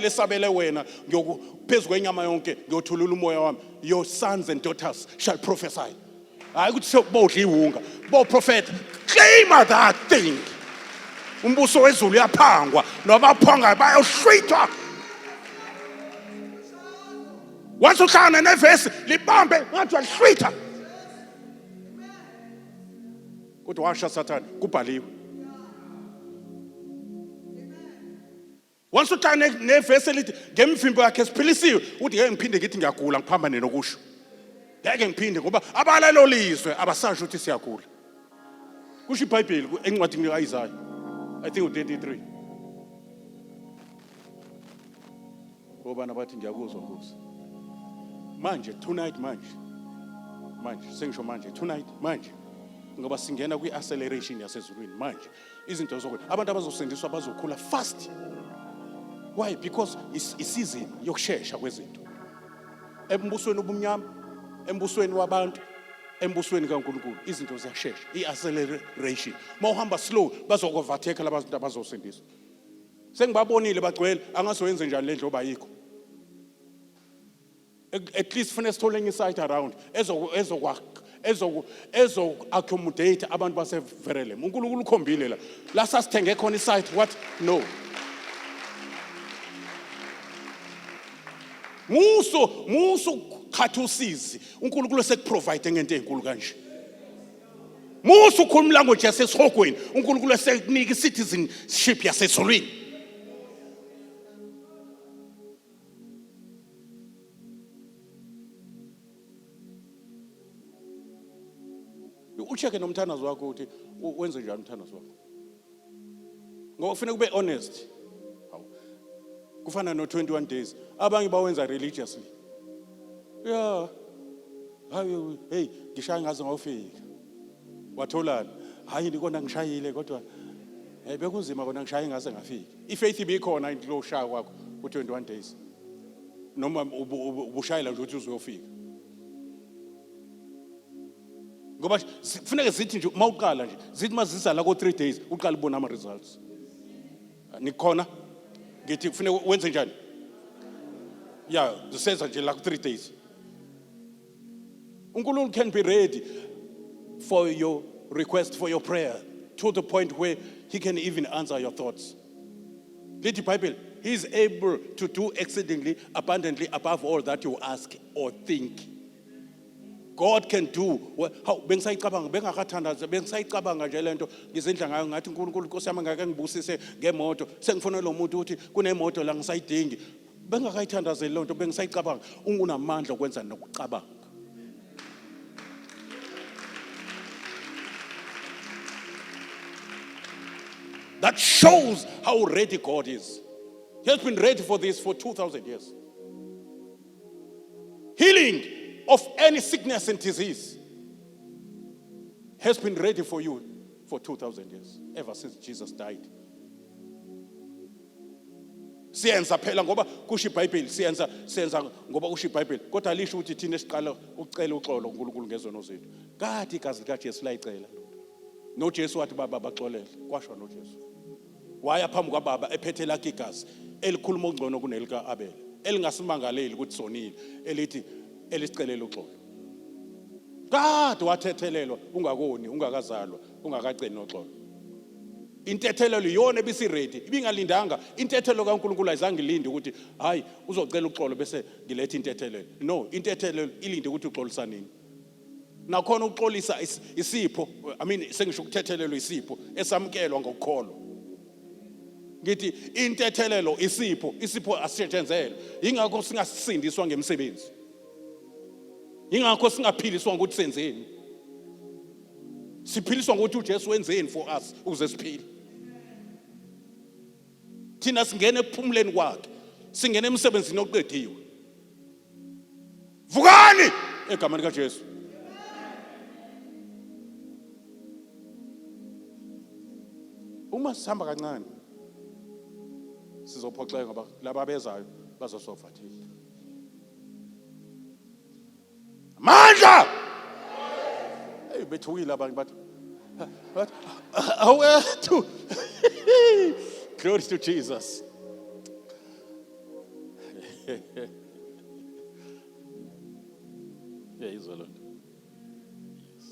isabele wena ngiyokuphezu kwenyama yonke ngiyothulula umoya wami your sons and daughters shall prophesy hayi ukuthi sokubodla iwunga bo prophet claim that thing umbuso wezulu uyaphangwa nobaphanga bayohlwithwa wathi uhlangana nevesi libambe ngathi uyahlwitha kodwa washa sathana kubhaliwe once uhlangana nevesi elithi ngemvimbo yakhe siphilisiwe uthi ngeke ngiphinde ngithi ngiyagula ngiphambane nokusho ngeke ngiphinde ngoba abalalo lizwe abasasho ukuthi siyagula kusho iBhayibheli encwadini kaIsaya I think 33 ngoba nabathi ngiyakuzwa Nkosi manje tonight manje sengisho manje tonight manje ngoba singena kwi-acceleration yasezulwini manje izinto zokwenza abantu abazosindiswa bazokhula fast why because isizini yokusheshsha kwezinto embusweni obumnyama embusweni wabantu embusweni kaNkulunkulu izinto ziyasheshsha i-acceleration mawuhamba slow bazokovatheka labantu abazosindiswa sengibabonile bagcwele angasoyenze njani lendlu obayikho at least fanele sithole enye site around ezo accommodate abantu baseVerelem uNkulunkulu ukhombile la sasithenge khona isite what no muso khatha usizi uNkulunkulu sekuprovide ngento ezinkulu kanje muso ukhuluma language yasesihogweni uNkulunkulu esekunika citizenship yasezulwini ucheke nomthandazo wakho uthi wenze njani umthandazo wakho ngoba ufuna kube honest kufana no 21 days abanye bawenza religiously yeah hayi hey ngishaya ngaze ngawufika watholana hayi ndikona ngishayile kodwa bekunzima kona ngishaye ngaze ngafika ifaith ibikhona into loshaya kwakho u21 days noma ubushayela nje ukuthi uzofika ngoba kufanele zithi nje mawuqala nje zithi mazisa la ko 3 days uqala ubona ama results nikhona ngithi kufanele wenze njani yeah zisenza nje la ku 3 days uNkulunkulu can be ready for your request for your prayer to the point where he can even answer your thoughts lithi Bible he is able to do exceedingly abundantly above all that you ask or think God can do how bengisayicabanga bengakathandaza bengisayicabanga nje lento ngizindla ngayo ngathi uNkulunkulu Nkosi yami ngeke ngibusise ngemoto sengifuna lo muntu uthi kunemoto la ngisayidingi bengakayithandazeli lonto bengisayicabanga ungunamandla okwenza nokucabanga that shows how ready God is. He has been ready for this for 2,000 years. Healing of any sickness and disease has been ready for you for 2,000 years, ever since Jesus died. Siyenza phela ngoba kusho iBhayibheli siyenza ngoba kusho iBhayibheli kodwa alisho ukuthi thina siqala ucela uxolo kuNkulunkulu ngezono zethu. Kathi igazi likaJesu layicela. NoJesu wathi baba baxolele kwasho noJesu. Waya phambi kwaBaba ephethe lakhe igazi elikhuluma ongcono kunelika Abel. Elingasimangaleli ukuthi sonile elithi elisicelela uxolo. Kade wathethelelwa ungakoni ungakazalwa ungakagcini noxolo. Intethelelo iyona ebisi ready ibingalindanga intethelo kaNkulunkulu ayizange ilinde ukuthi hayi uzocela uxolo bese ngilethe intethelelo no intethelelo ilinde ukuthi uxolisa nini nakhona uxolisa isipho I mean sengisho ukuthethelelo isipho esamkelwa ngokukholwa ngithi intethelelo isipho asetshenzelwe ingakho singasindiswa ngemsebenzi ingakho singaphiliswa ukuthi senzeni siphiliswa ukuthi uJesu wenzeni for us ukuze siphile thina singene ekuphumuleni kwakhe singene emsebenzini oqediwe vukani egameni kaJesu uma sihamba kancane sizophoxeka ngoba laba bezayo bazosofa thina amandla hey bethukile abantu bathi awethu glory to Jesus yeah is a lot yes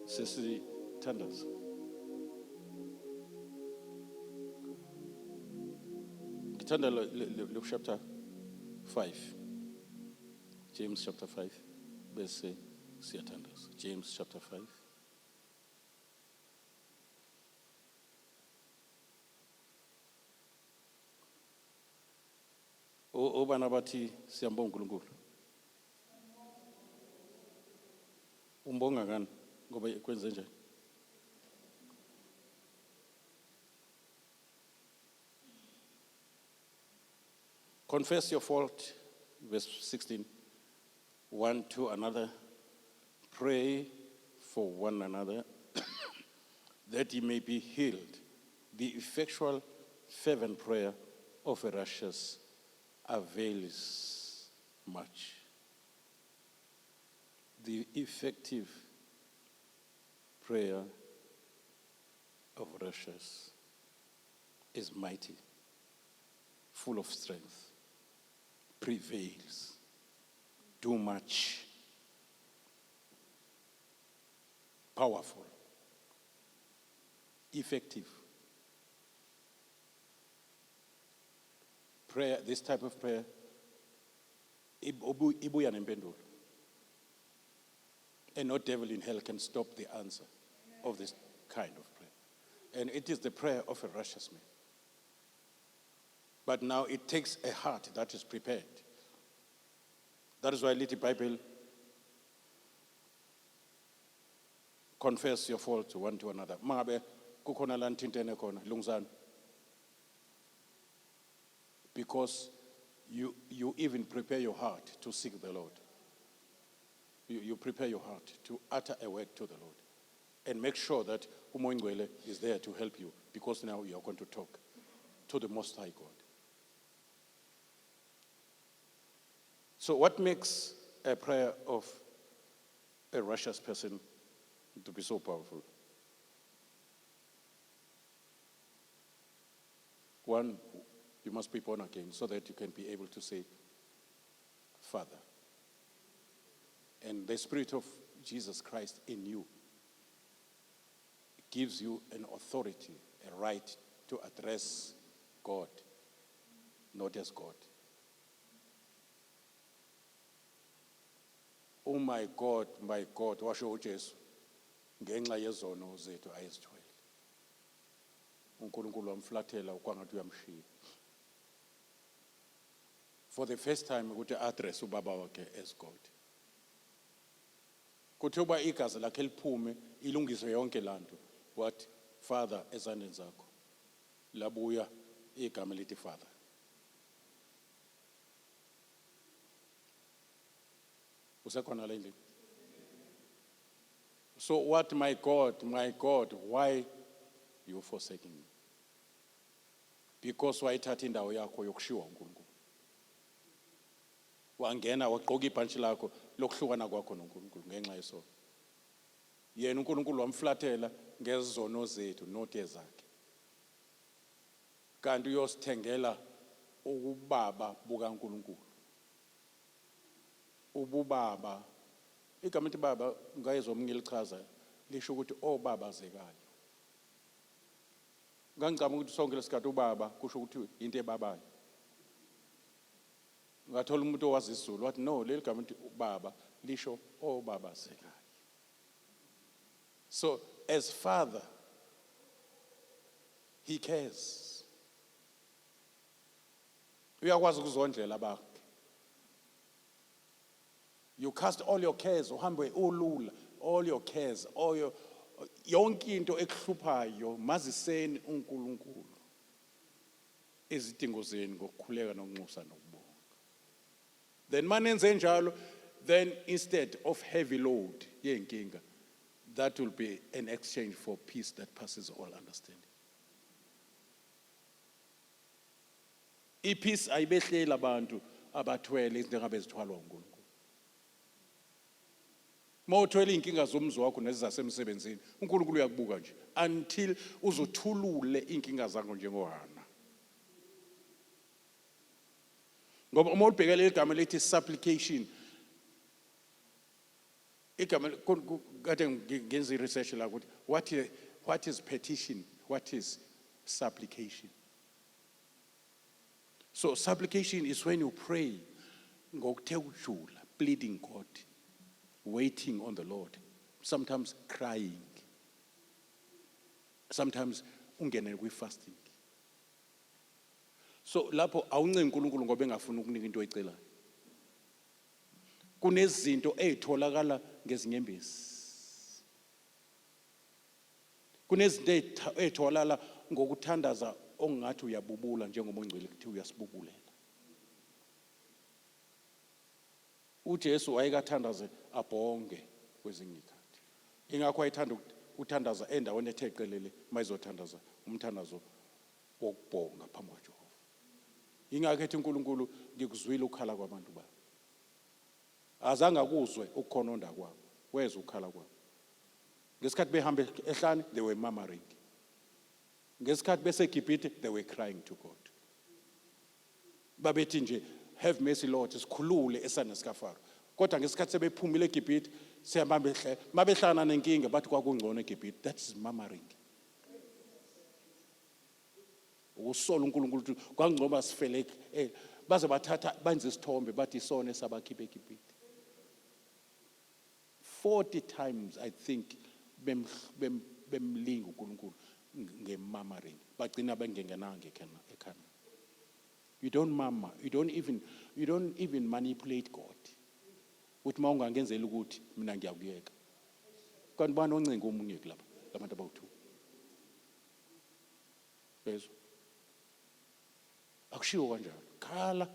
sesithandaza ngithanda lo chapter 5 James chapter 5 bese siyathandaza James chapter 5 obana bathi siyambonga uNkulunkulu umbonga ngani ngoba kwenze njani confess your fault verse 16 one to another pray for one another that ye may be healed the effectual fervent prayer of a righteous avails much the effective prayer of righteous is mighty, full of strength, prevails, do much, powerful, effective. Prayer, this type of prayer, ibuya nempendulo. And no devil in hell can stop the answer of this kind of prayer. And it is the prayer of a righteous man. But now it takes a heart that is prepared. That is why Little Bible confess your fault to one to another. Mangabe kukhona la nithintene khona lungizani. Because you even prepare your heart to seek the Lord. You prepare your heart to utter a word to the Lord. And make sure that Umoingwele is there to help you, because now you are going to talk to the Most High God. So what makes a prayer of a righteous person to be so powerful? One, you must be born again so that you can be able to say, Father. And the Spirit of Jesus Christ in you gives you an authority, a right to address God, not as God. Oh my God, washo uJesu ngenxa yezono zethu ayizithwele. uNkulunkulu wamflathela ukwangathi uyamshiya. For the first time ukuthi address ubaba wakhe as God. Kuthiwa igazi lakhe liphume ilungise yonke lanto. What Father ezandleni zakho. Labuya igama lithi Father. Usekhona la endlini. So what my God, why you forsaking me? Because wayithatha indawo yakho yokushiwa uNkulunkulu. Wangena waqoka ibhantshi lakho lokuhlukana kwakho noNkulunkulu ngenxa yesono. Yena uNkulunkulu wamflathela ngezono zethu not ezakhe. Kanti uyosithengela ubaba bukaNkulunkulu. Ububaba igama lithi baba ngayizwa umunye lichaza lisho ukuthi obabazekayo. Ngangicabanga ukuthi sonke lesikhathi ubaba kusho ukuthi into ebabayo. Ngathola umuntu owazi isiZulu wathi no, leli gama lithi baba lisho obabazekayo. So as father, he cares. Uyakwazi ukuzondlela bakhe. You cast all your cares, uhambe ulula, all your cares, all your yonke into ekuhluphayo maziseni uNkulunkulu. Izidingo zenu ngokukhuleka nokunxusa nokubonga. Then manenze njalo, then instead of heavy load yenkinga, that will be an exchange for peace that passes all understanding. Ipeace ayibehlela abantu abathwele izinto engabezithwalwa uNkulunkulu. Mawuthwele inkinga zomzi wakho nezasemsebenzini, uNkulunkulu uyakubuka nje until uzothulule inkinga zakho njengoHana. Ngoba uma ulibhekele igama lithi supplication, igama kade ngenza research la ukuthi what is petition, what is supplication. So supplication is when you pray ngokuthe ujula, pleading God, waiting on the Lord, sometimes crying, sometimes ungene kwi-fasting. So lapho awuncengi uNkulunkulu ngoba engafuni ukunika into oyicelayo. Kunezinto ezitholakala ngezinyembezi. Kunezinto ezitholakala ngokuthandaza ongathi uyabubula njengomongcwele kuthi uyasibubulela. uJesu wayekathandaze abhonge kwezinye izikhathi. Ingakho wayethanda ukuthandaza endaweni ethe qelele mayizothandaza umthandazo wokubhonga phambi kwaJehova. Ingakho ethi uNkulunkulu ngikuzwile ukukhala kwabantu bami. Azange akuzwe ukukhononda kwabo, weza ukukhala kwabo. Ngesikhathi behamba ehlane they were murmuring. Ngesikhathi beseGibhithe they were crying to God. Babethi nje have mercy Lord, sikhulule esandleni sikaFaro. Kodwa ngesikhathi sebephumile eGibhithe siyahamba ehle mabehlana nenkinga bathi kwakungcono eGibhithe. That is murmuring. Usola uNkulunkulu ukuthi kwangcoba sifele baze bathatha benze isithombe bathi isona sabakhiphe eGibhithe. 40 times I think bemlinga uNkulunkulu ngemurmuring bagcina bengengenanga ekhana. You don't murmur, you don't even manipulate God. Uthi mawungangenzela ukuthi mina ngiyakuyeka. Kanti bani oncenga omunye kulapha labantu abawu2. Bezwe. Akushiwo kanjalo. Khala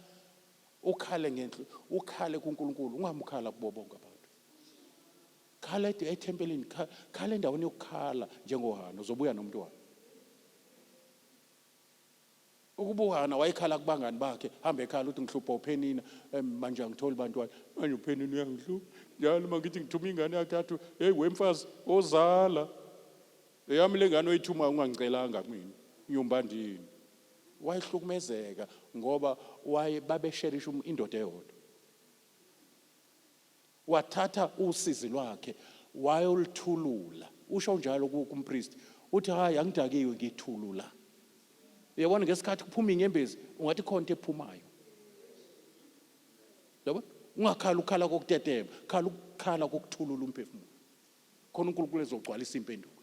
ukhale ngenhlo, ukhale kuNkulunkulu, ungamkhala kubo bonke abantu. Khala ethempelini, khala endaweni yokukhala njengoHana uzobuya nomntwana. Ukubuhana wayekhala kubangani bakhe, hamba ekhala uthi ngihlupha uPenina, manje angitholi bantwana. Manje uPenina uyangihlupha. Njalo mangithi ngithuma ingane yakhe hey wemfazi ozala. Eyami lengane oyithuma ungangicelanga kimi. Nyombandini. Wayehlukumezeka ngoba babesherisha indoda eyodwa. Wathatha usizi lwakhe wayolithulula. Usho njalo kumpriest uthi hayi angidakiwe ngithulula. Uyabona ngesikhathi kuphuma inyembezi ungathi khona into ephumayo. Yabo ungakhala ukhala kokutetema, khala ukukhala kokuthulula umphefumulo. Khona uNkulunkulu ezogcwalisa impendulo.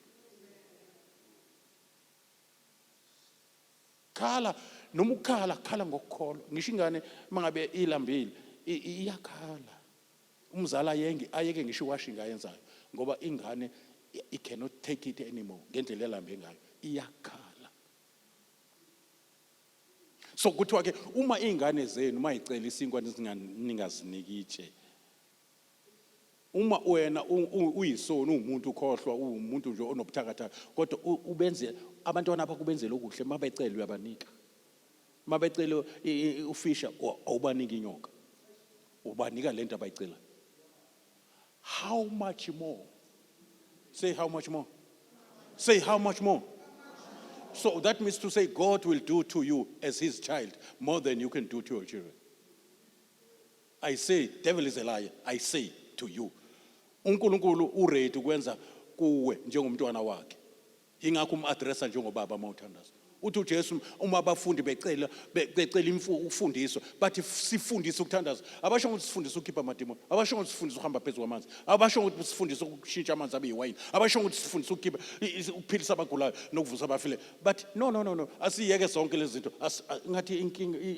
Khala noma ukukhala khala ngokukholwa. Ngisho ingane mangabe ilambile iyakhala. Umzala ayeke ngisho iwashing ayenzayo ngoba ingane it cannot take it anymore ngendlela elambe ngayo iyakhala. So kuthiwa ke uma ingane zenu mayicela isinkwa ningazinikitshe. Uma wena uyisona umuntu ukhohlwa umuntu nje onobuthakathaka kodwa ubenze abantwana bakho benzele okuhle mabecela uyabanika. Mabecela ufisha awubaniki inyoka. Ubanika lento abayicela. How much more? Say how much more? Say how much more? So that means to say God will do to you as his child more than you can do to your children. I say, devil is a liar. I say to you. uNkulunkulu uready ukwenza kuwe njengomntwana wakhe. Ingakho umaddressa njengobaba mawuthandaza. uthi uJesu uma abafundi becela ukufundiswa bathi sifundise ukuthandaza, abasho ukuthi sifundise ukukhipha amadimoni, abasho ukuthi sifundise ukuhamba phezu kwamanzi, abasho ukuthi sifundise ukushintsha amanzi abe yiwayini, abasho ukuthi sifundise ukuphilisa abagulayo nokuvusa abafileyo. But no, asiyeke zonke lezi zinto. Ngathi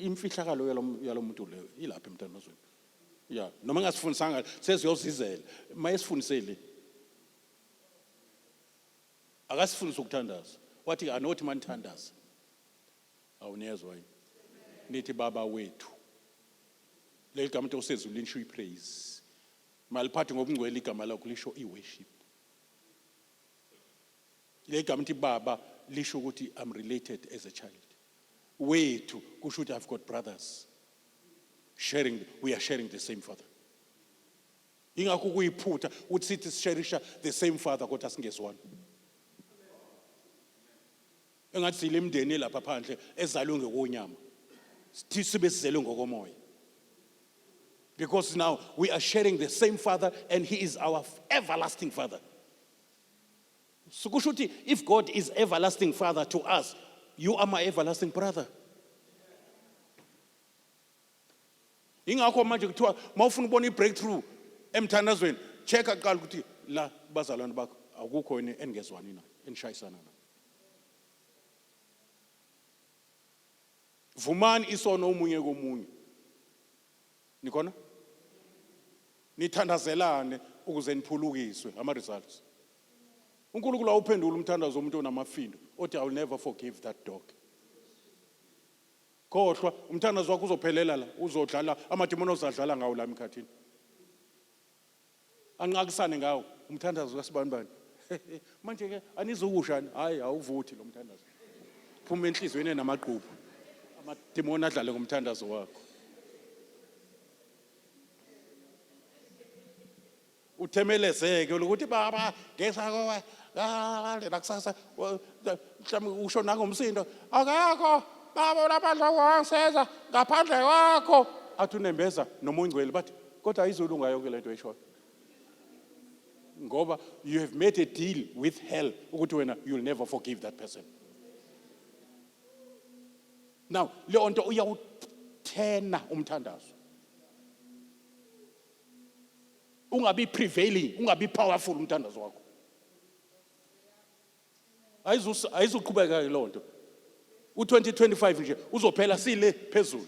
imfihlakalo yalo muntu leyo ilapha emntanazweni. Yeah, noma ngasifundisanga seziyozizela, mayesifundisele. Akasifundise ukuthandaza. Wathi anothi manithandaza. Awunezwa yini? Nithi baba wethu. Leli gama osezulwini lisho ipraise. Maliphathi ngobungcwele igama lakho lisho iworship. Leli gama lithi baba lisho ukuthi I'm related as a child. Wethu kusho ukuthi I've got brothers. We are sharing the same father. Ingakho kuyiphutha uthi sithi sisharisha the same father kodwa singezwani. Engathi sile imndeni lapha phandle ezalwe ngokonyama. Sithi sibe sizelwe ngokomoya. Because now we are sharing the same father and he is our everlasting father. So kusho ukuthi if God is everlasting father to us, you are my everlasting brother. Ingakho manje kuthiwa mawufuna ubona ibreakthrough emthandazweni, check aqala ukuthi la bazalwane bakho akukho yini engezwani nayo, enishayisana nayo. Vumani isono umunye komunye. Nikona? Nithandazelane ukuze niphulukiswe ama results. uNkulunkulu awuphendula umthandazo womuntu onamafindo, othi I will never forgive that dog. Khohlwa umthandazo wakho uzophelela la, uzodlala amadimoni ozadlala ngawo la emkhathini. Anqakisane ngawo umthandazo kasibani. Manje ke anizukushani, hayi awuvuthi lo mthandazo. Phuma enhlizweni namaqhubu. Amadimoni adlale ngomthandazo wakho. Uthemelezeke ukuthi baba ngesa la kusasa mhlawumbe usho nangomsindo akakho baba laphandle kwaseza ngaphandle kwakho athi unembeza noma ungcwele bathi kodwa ayizolunga yonke lento eshoyo ngoba you have made a deal with hell ukuthi wena you will never forgive that person. Now le nto uyawuthena umthandazo, ungabi prevailing, ungabi powerful umthandazo wakho. Ayizuqhubeka ke lonto. U2025 nje uzophela sile phezulu.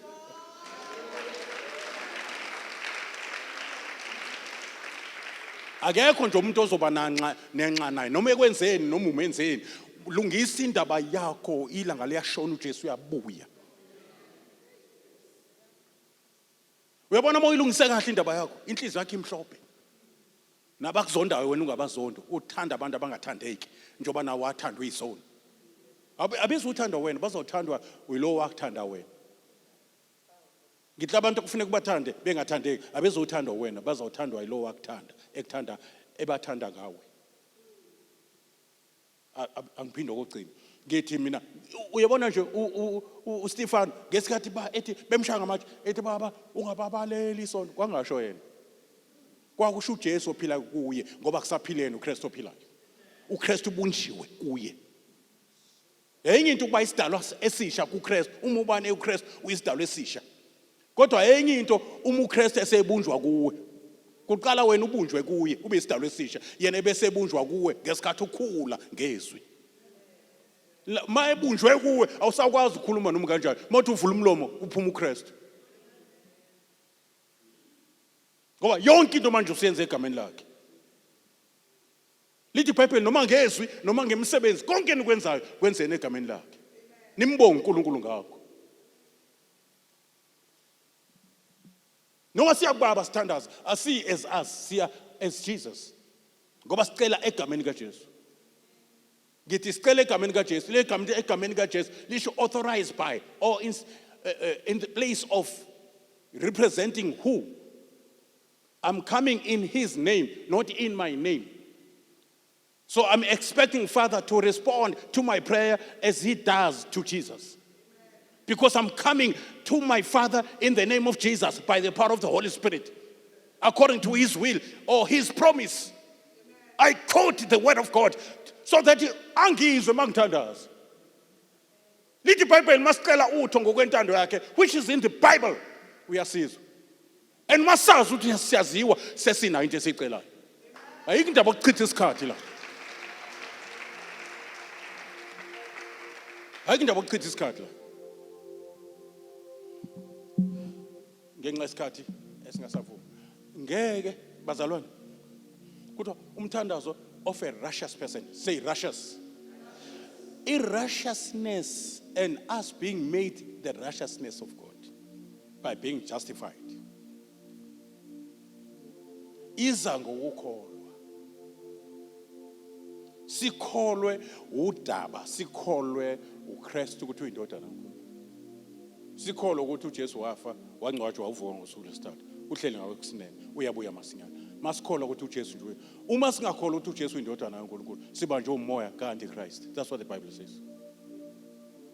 Akekho nje umuntu ozoba nenxa naye noma ekwenzeni noma umenzeni. Lungisa indaba yakho, ilanga liyashona uJesu uyabuya. Uyabona uma uyilungise kahle indaba yakho, inhliziyo yakho imhlophe. Nabakuzondayo wena ungabazondo, uthanda abantu abangathandeki njengoba nawe wathandwa izoni. Abezuthandwa wena bazothandwa yilo wakuthanda wena. Ngithi abantu kufanele kubathande bengathandeki, abezothandwa wena bazothandwa yilo wakuthanda, ekuthanda ebathanda ngawe. Angiphinde ukugcina. Ngithi mina uyabona nje uStefan ngesikhathi ethi bemshaya ngamatshe ethi baba ungababaleli isonto kwangasho yena. Kwakusho uJesu ophila kuye ngoba kusaphilene uKristu ophilayo. uKristu ubunjiwe kuye. Enye into kuba isidalwa esisha kuKristu, uma ubane uKristu uyisidalwa esisha. Kodwa enye into uma uKristu esebunjwa kuwe. Kuqala wena ubunjwe kuye ube isidalwa esisha, yena ebesebunjwa kuwe ngesikhathi ukhula ngezwi. Ma ebunjwe kuwe awusakwazi ukukhuluma noma kanjani, mathi uvula umlomo uphuma uKristu. Ngoba yonke into manje usiyenza egameni lakhe. Lithi iBhayibheli noma ngezwi noma ngemsebenzi konke enikwenzayo kwenzeni egameni lakhe. Nimbonge uNkulunkulu ngakho. Noma siyakubaba sithandaza, asi as us, siya as Jesus. Ngoba sicela egameni kaJesu. Ngithi sicela egameni kaJesu, le gama egameni kaJesu lisho authorized by or in the place of representing who? I'm coming in his name, not in my name. So I'm expecting Father to respond to my prayer as he does to Jesus. Because I'm coming to my Father in the name of Jesus by the power of the Holy Spirit, according to his will or his promise. I quote the word of God so that angizwe mangithandaza. Lithi iBhayibheli masicela utho ngokwentando yakhe, which is in the Bible, uyasizwa. And masazi ukuthi siyaziwa sesinayo into esicelayo. Ayikho indaba yokuchitha isikhathi la. Ayikho indaba yokuchitha isikhathi la. Ngenxa yesikhathi esingasavumi. Ngeke bazalwane. Kuthiwa umthandazo of a righteous person. Say righteous. Righteousness and us being made the righteousness of God by being justified. Iza ngokukholwa. Sikholwe udaba, sikholwe uKristu ukuthi uyindodana kaNkulunkulu. Sikholwe ukuthi uJesu wafa, wangcwatshwa wavuka ngosuku lwesithathu. Uhleli ngawe kusinene, uyabuya masinyane. Masikholwa ukuthi uJesu nje. Uma singakholwa ukuthi uJesu uyindodana kaNkulunkulu, siba nje umoya kaAntichrist. That's what the Bible says.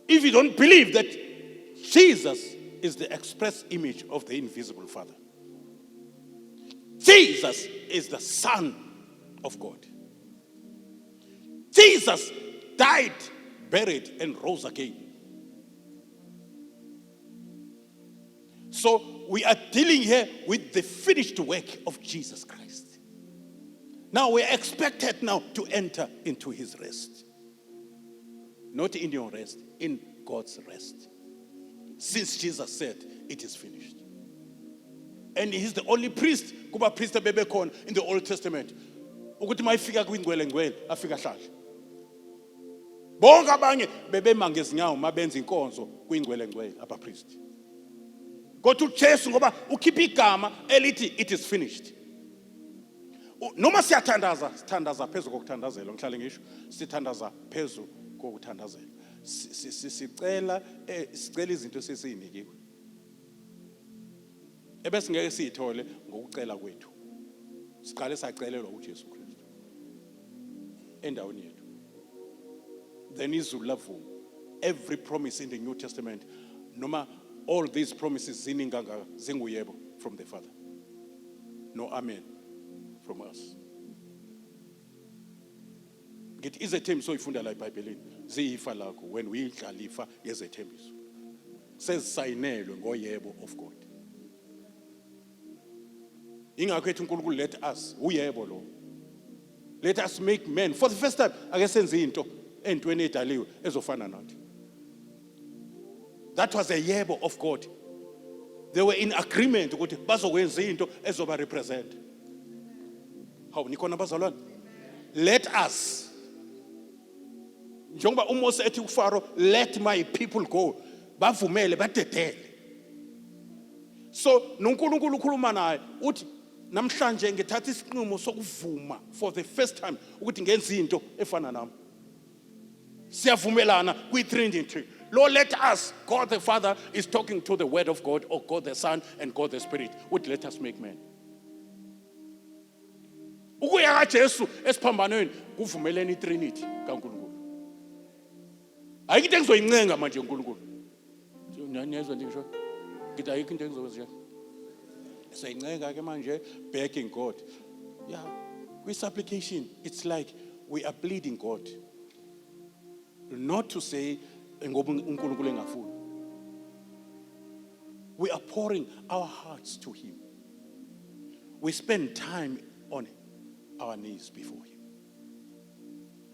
If you don't believe that Jesus is the express image of the invisible Father, Jesus is the Son of God. Jesus died, buried, and rose again. So we are dealing here with the finished work of Jesus Christ. Now we are expected now to enter into his rest. Not in your rest, in God's rest. Since Jesus said, it is finished. And he's the only priest, kuba priest bebekhona in the Old Testament. Ukuthi mayifika kwingcwele ngcwele afika hlala. Bonke abanye bebema ngezinyawo mabenza inkonzo kwingcwele ngcwele aba priest. Kodwa uJesu ngoba ukhipha igama elithi it is finished. Noma siyathandaza, sithandaza phezulu kokuthandazela, ngihlale ngisho, sithandaza phezulu kokuthandazela. Sicela izinto esesinikiwe. Ebese ngeke siyithole ngokucela kwethu. Siqale sacelelwa uJesu Kristu. Endaweni yethu. Then izulu lavuma. Every promise in the New Testament, noma all these promises zininganga zinguyebo from the Father. No amen from us. Ngithi izethembiso oyifunda la eBhayibhelini ziyifa lakho when uyidlala ifa yezethembiso. Sezisayinelwe ngoyebo of God. Ingakho ethi uNkulunkulu let us uyebo lo. Let us make men for the first time ake senze into entweni edaliwe ezofana nathi. That was a yebo of God. They were in agreement ukuthi bazokwenza into ezoba represent. Hawu nikhona bazalwane. Let us. Njengoba uMose ethi kuFaro, let my people go. Bavumele badedele. So noNkulunkulu ukhuluma naye uthi namhlanje ngithatha isinqumo sokuvuma for the first time ukuthi ngenza into efana nami. Siyavumelana kwi-Trinity. Lord, let us, God the Father is talking to the Word of God, or God the Son and God the Spirit. Would let us make men. Ukuya kaJesu esiphambanweni kuvumelene iTrinity kaNkulunkulu. Ayikho into engizoyincenga manje uNkulunkulu. Niyezwa nje ngisho. Ngithi ayikho into engizokwenza. Sayincenga ke manje begging God. Yeah, with supplication, it's like we are pleading God. Not to say ngoba uNkulunkulu engafuni. We are pouring our hearts to him. We spend time on our knees before him.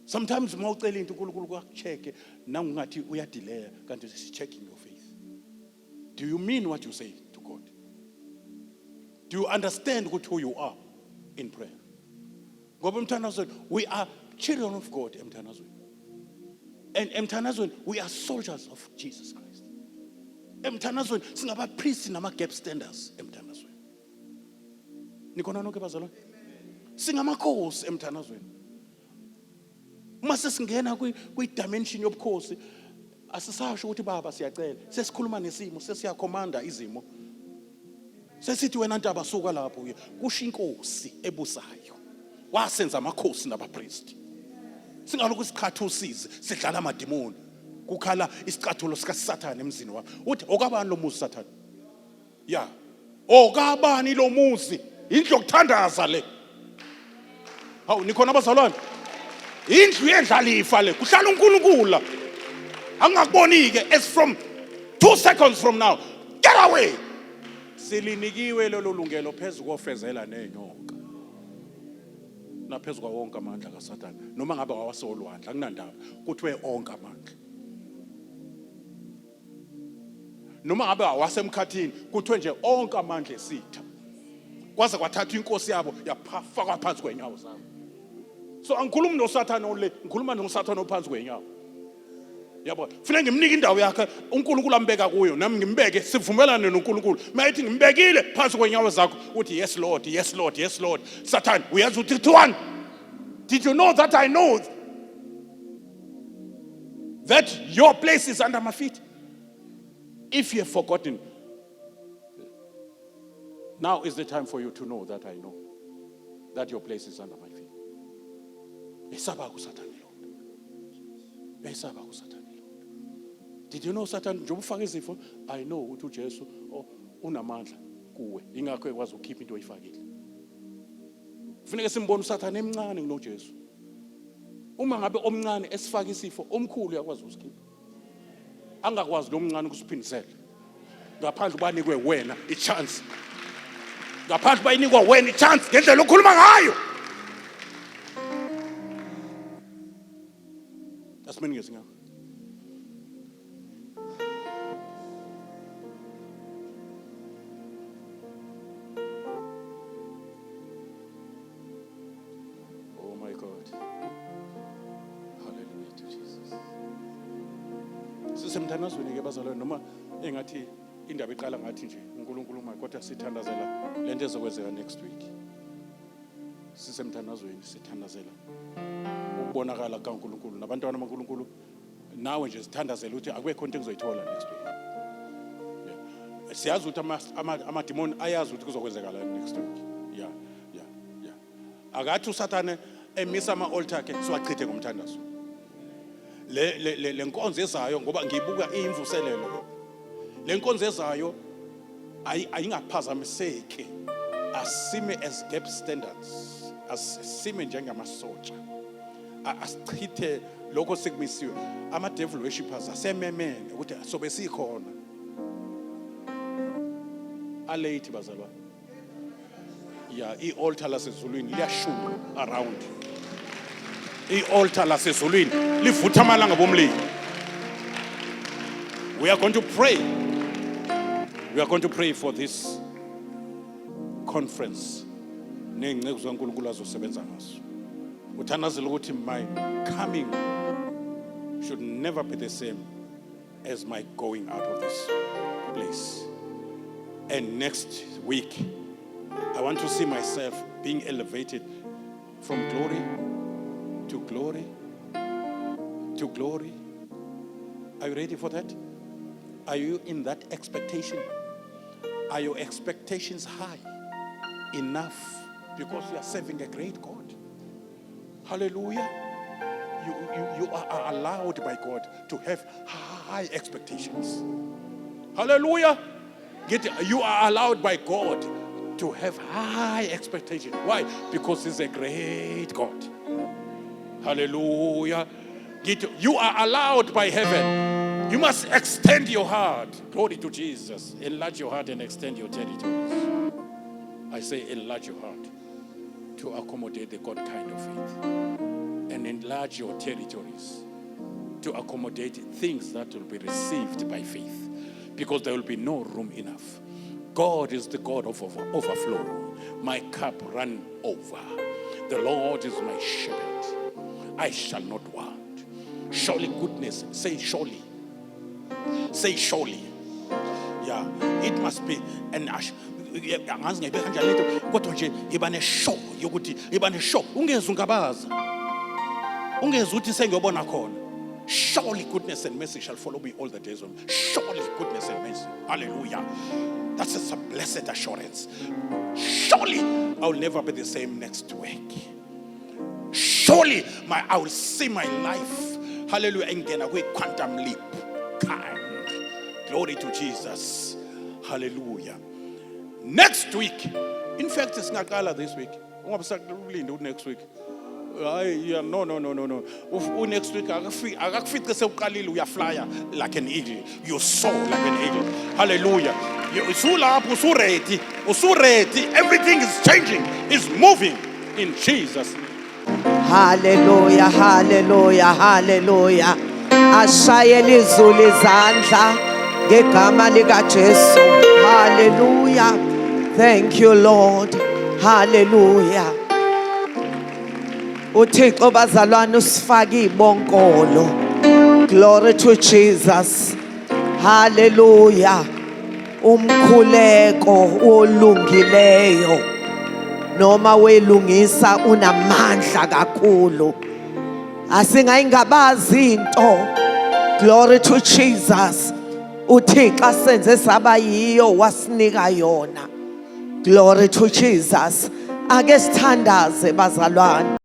Sometimes mawucela into uNkulunkulu kwakucheke nangathi uyadelay kanti is checking your faith. Do you mean what you say to God? Do you understand who you are in prayer? Ngoba emthandazweni we are children of God emthandazweni. And emthandazweni we are soldiers of Jesus Christ. Emthandazweni singaba priests nama gap standers emthandazweni. Nikhona nonke bazalwane? Singamakhosi emthandazweni. Uma sesingena kwi-dimension yobukhosi asisasho ukuthi baba siyacela sesikhuluma nesimo sesiyakhomanda izimo sesithi wena ntaba suka lapho uye kusho inkosi ebusayo wasenza amakhosi nabapriest singalokhu isikhathu usize sidlala amadimoni kukhala isicathulo sika Satan emzini wakho uthi okabani lo muzi Satan ya okabani lo muzi indlu yokuthandaza le hawu nikhona abazalwane indlu yendlalifa le kuhlala uNkulunkulu angakubonike as from 2 seconds from now. Get away. Silinikiwe lelo lungelo phezu kofezela nenyoka. Naphezu kwa wonke amandla kaSathane. Noma ngabe wawasolwandla akunandaba. Kuthiwe onke amandla. Noma ngabe wasemkhathini kuthiwe nje onke amandla esitha. Kwaze kwathatha inkosi yabo yaphafa phansi kwenyawo zabo. So angikhulumi noSathane ole, ngikhuluma noSathane ophansi kwenyawo. Yabo, kufanele ngimnike indawo yakhe uNkulunkulu ambeka kuyo, nami ngimbeke sivumelane noNkulunkulu. Mayithi ngimbekile phansi kwenyawo zakho uthi yes Lord, yes Lord, yes Lord. Satan, uyazi uthi 1. Did you know that I know that your place is under my feet? If you have forgotten, now is the time for you to know that I know that your place is under my feet. Esaba kuSathane Lord. Esaba kuSathane Lord. Did you know Satan njengoba ufaka izifo? I know ukuthi uJesu unamandla kuwe. Ingakho ekwazi ukukhipha into oyifakile. Kufanele simbone uSathane emncane kunoJesu. Uma ngabe omncane esifaka isifo, omkhulu uyakwazi ukusikhipha. Angakwazi lomncane ukusiphindisela. Ngaphandle banikwe wena ichance. Ngaphandle bayinikwa wena ichance ngendlela okhuluma ngayo. Asimeni ngesinyawo. Oh my God. Hallelujah to Jesus. Sisemthandazweni ke bazalwane noma engathi indaba iqala ngathi nje uNkulunkulu maye kodwa sithandazela lento ezokwenzeka next week. Sisemthandazweni sithandazela ukubonakala kaNkulunkulu nabantwana bakaNkulunkulu nawe nje sithandazela ukuthi akubekho into engizoyithola next week. Yeah. Siyazi ukuthi amademon ayazi ukuthi kuzokwenzeka la next week. Yeah. Akathi uSathane emisa ama-altar akhe siwachithe ngomthandazo. Le nkonzo ezayo ngoba ngiyibuka iyimvuselelo. Le nkonzo ezayo ayingaphazamiseki. Asime as gap standards. Asime njengamasotsha. Asichithe lokho sekumisiwe. Ama devil worshippers asememene ukuthi sobe sikhona. Alate bazalwane. Yeah, i-altar lasezulwini liyashuma around. I-altar lasezulwini livutha amalanga bomlilo. We are going to pray. We are going to pray for this conference. Nengcebo zikaNkulunkulu azosebenza ngaso. Uthandazela ukuthi my coming should never be the same as my going out of this place. And next week, I want to see myself being elevated from glory to glory to glory. Are you ready for that? Are you in that expectation? Are your expectations high enough? Because you are serving a great God. Hallelujah. You are allowed by God to have high expectations. Hallelujah. You are allowed by God to have high expectations. Why? Because He's a great God. Hallelujah. You are allowed by heaven. You must extend your heart. Glory to Jesus. Enlarge your heart and extend your territories. I say enlarge your heart to accommodate the God kind of faith. And enlarge your territories to accommodate things that will be received by faith. Because there will be no room enough. God is the God of overflow. My cup run over. The Lord is my shepherd. I shall not want. Surely goodness. Say surely. Say surely. Yeah, it must be an ash. Kodwa nje ibane show yokuthi ibane show ungeze ungabaza ungeze uthi sengiyobona khona. Surely goodness and mercy shall follow me all the days of my life. Surely goodness and mercy. Hallelujah. That's a blessed assurance. Surely I will never be the same next week. Surely I will see my life. Hallelujah. Engena kwi quantum leap. Glory to Jesus. Hallelujah. Next week. In fact, it's not this week. Next week. Hayi, yeah, no. Next week akakufice sewuqalile uyaflya like an eagle. You soar like an eagle. Hallelujah. Usulapho usu-ready. Everything is changing. Is moving in Jesus' name. Hallelujah, hallelujah, hallelujah. Ashayele izulu izandla ngegama lika Jesu. Hallelujah. Thank you, Lord. Hallelujah. uThixo bazalwane usifake ibonkolo. Glory to Jesus. Hallelujah. Umkhuleko olungileyo noma welungisa unamandla kakhulu. Asingayingabazi into. Glory to Jesus. uThixo asenze saba yiyo wasinika yona. Glory to Jesus. Ake sithandaze bazalwane.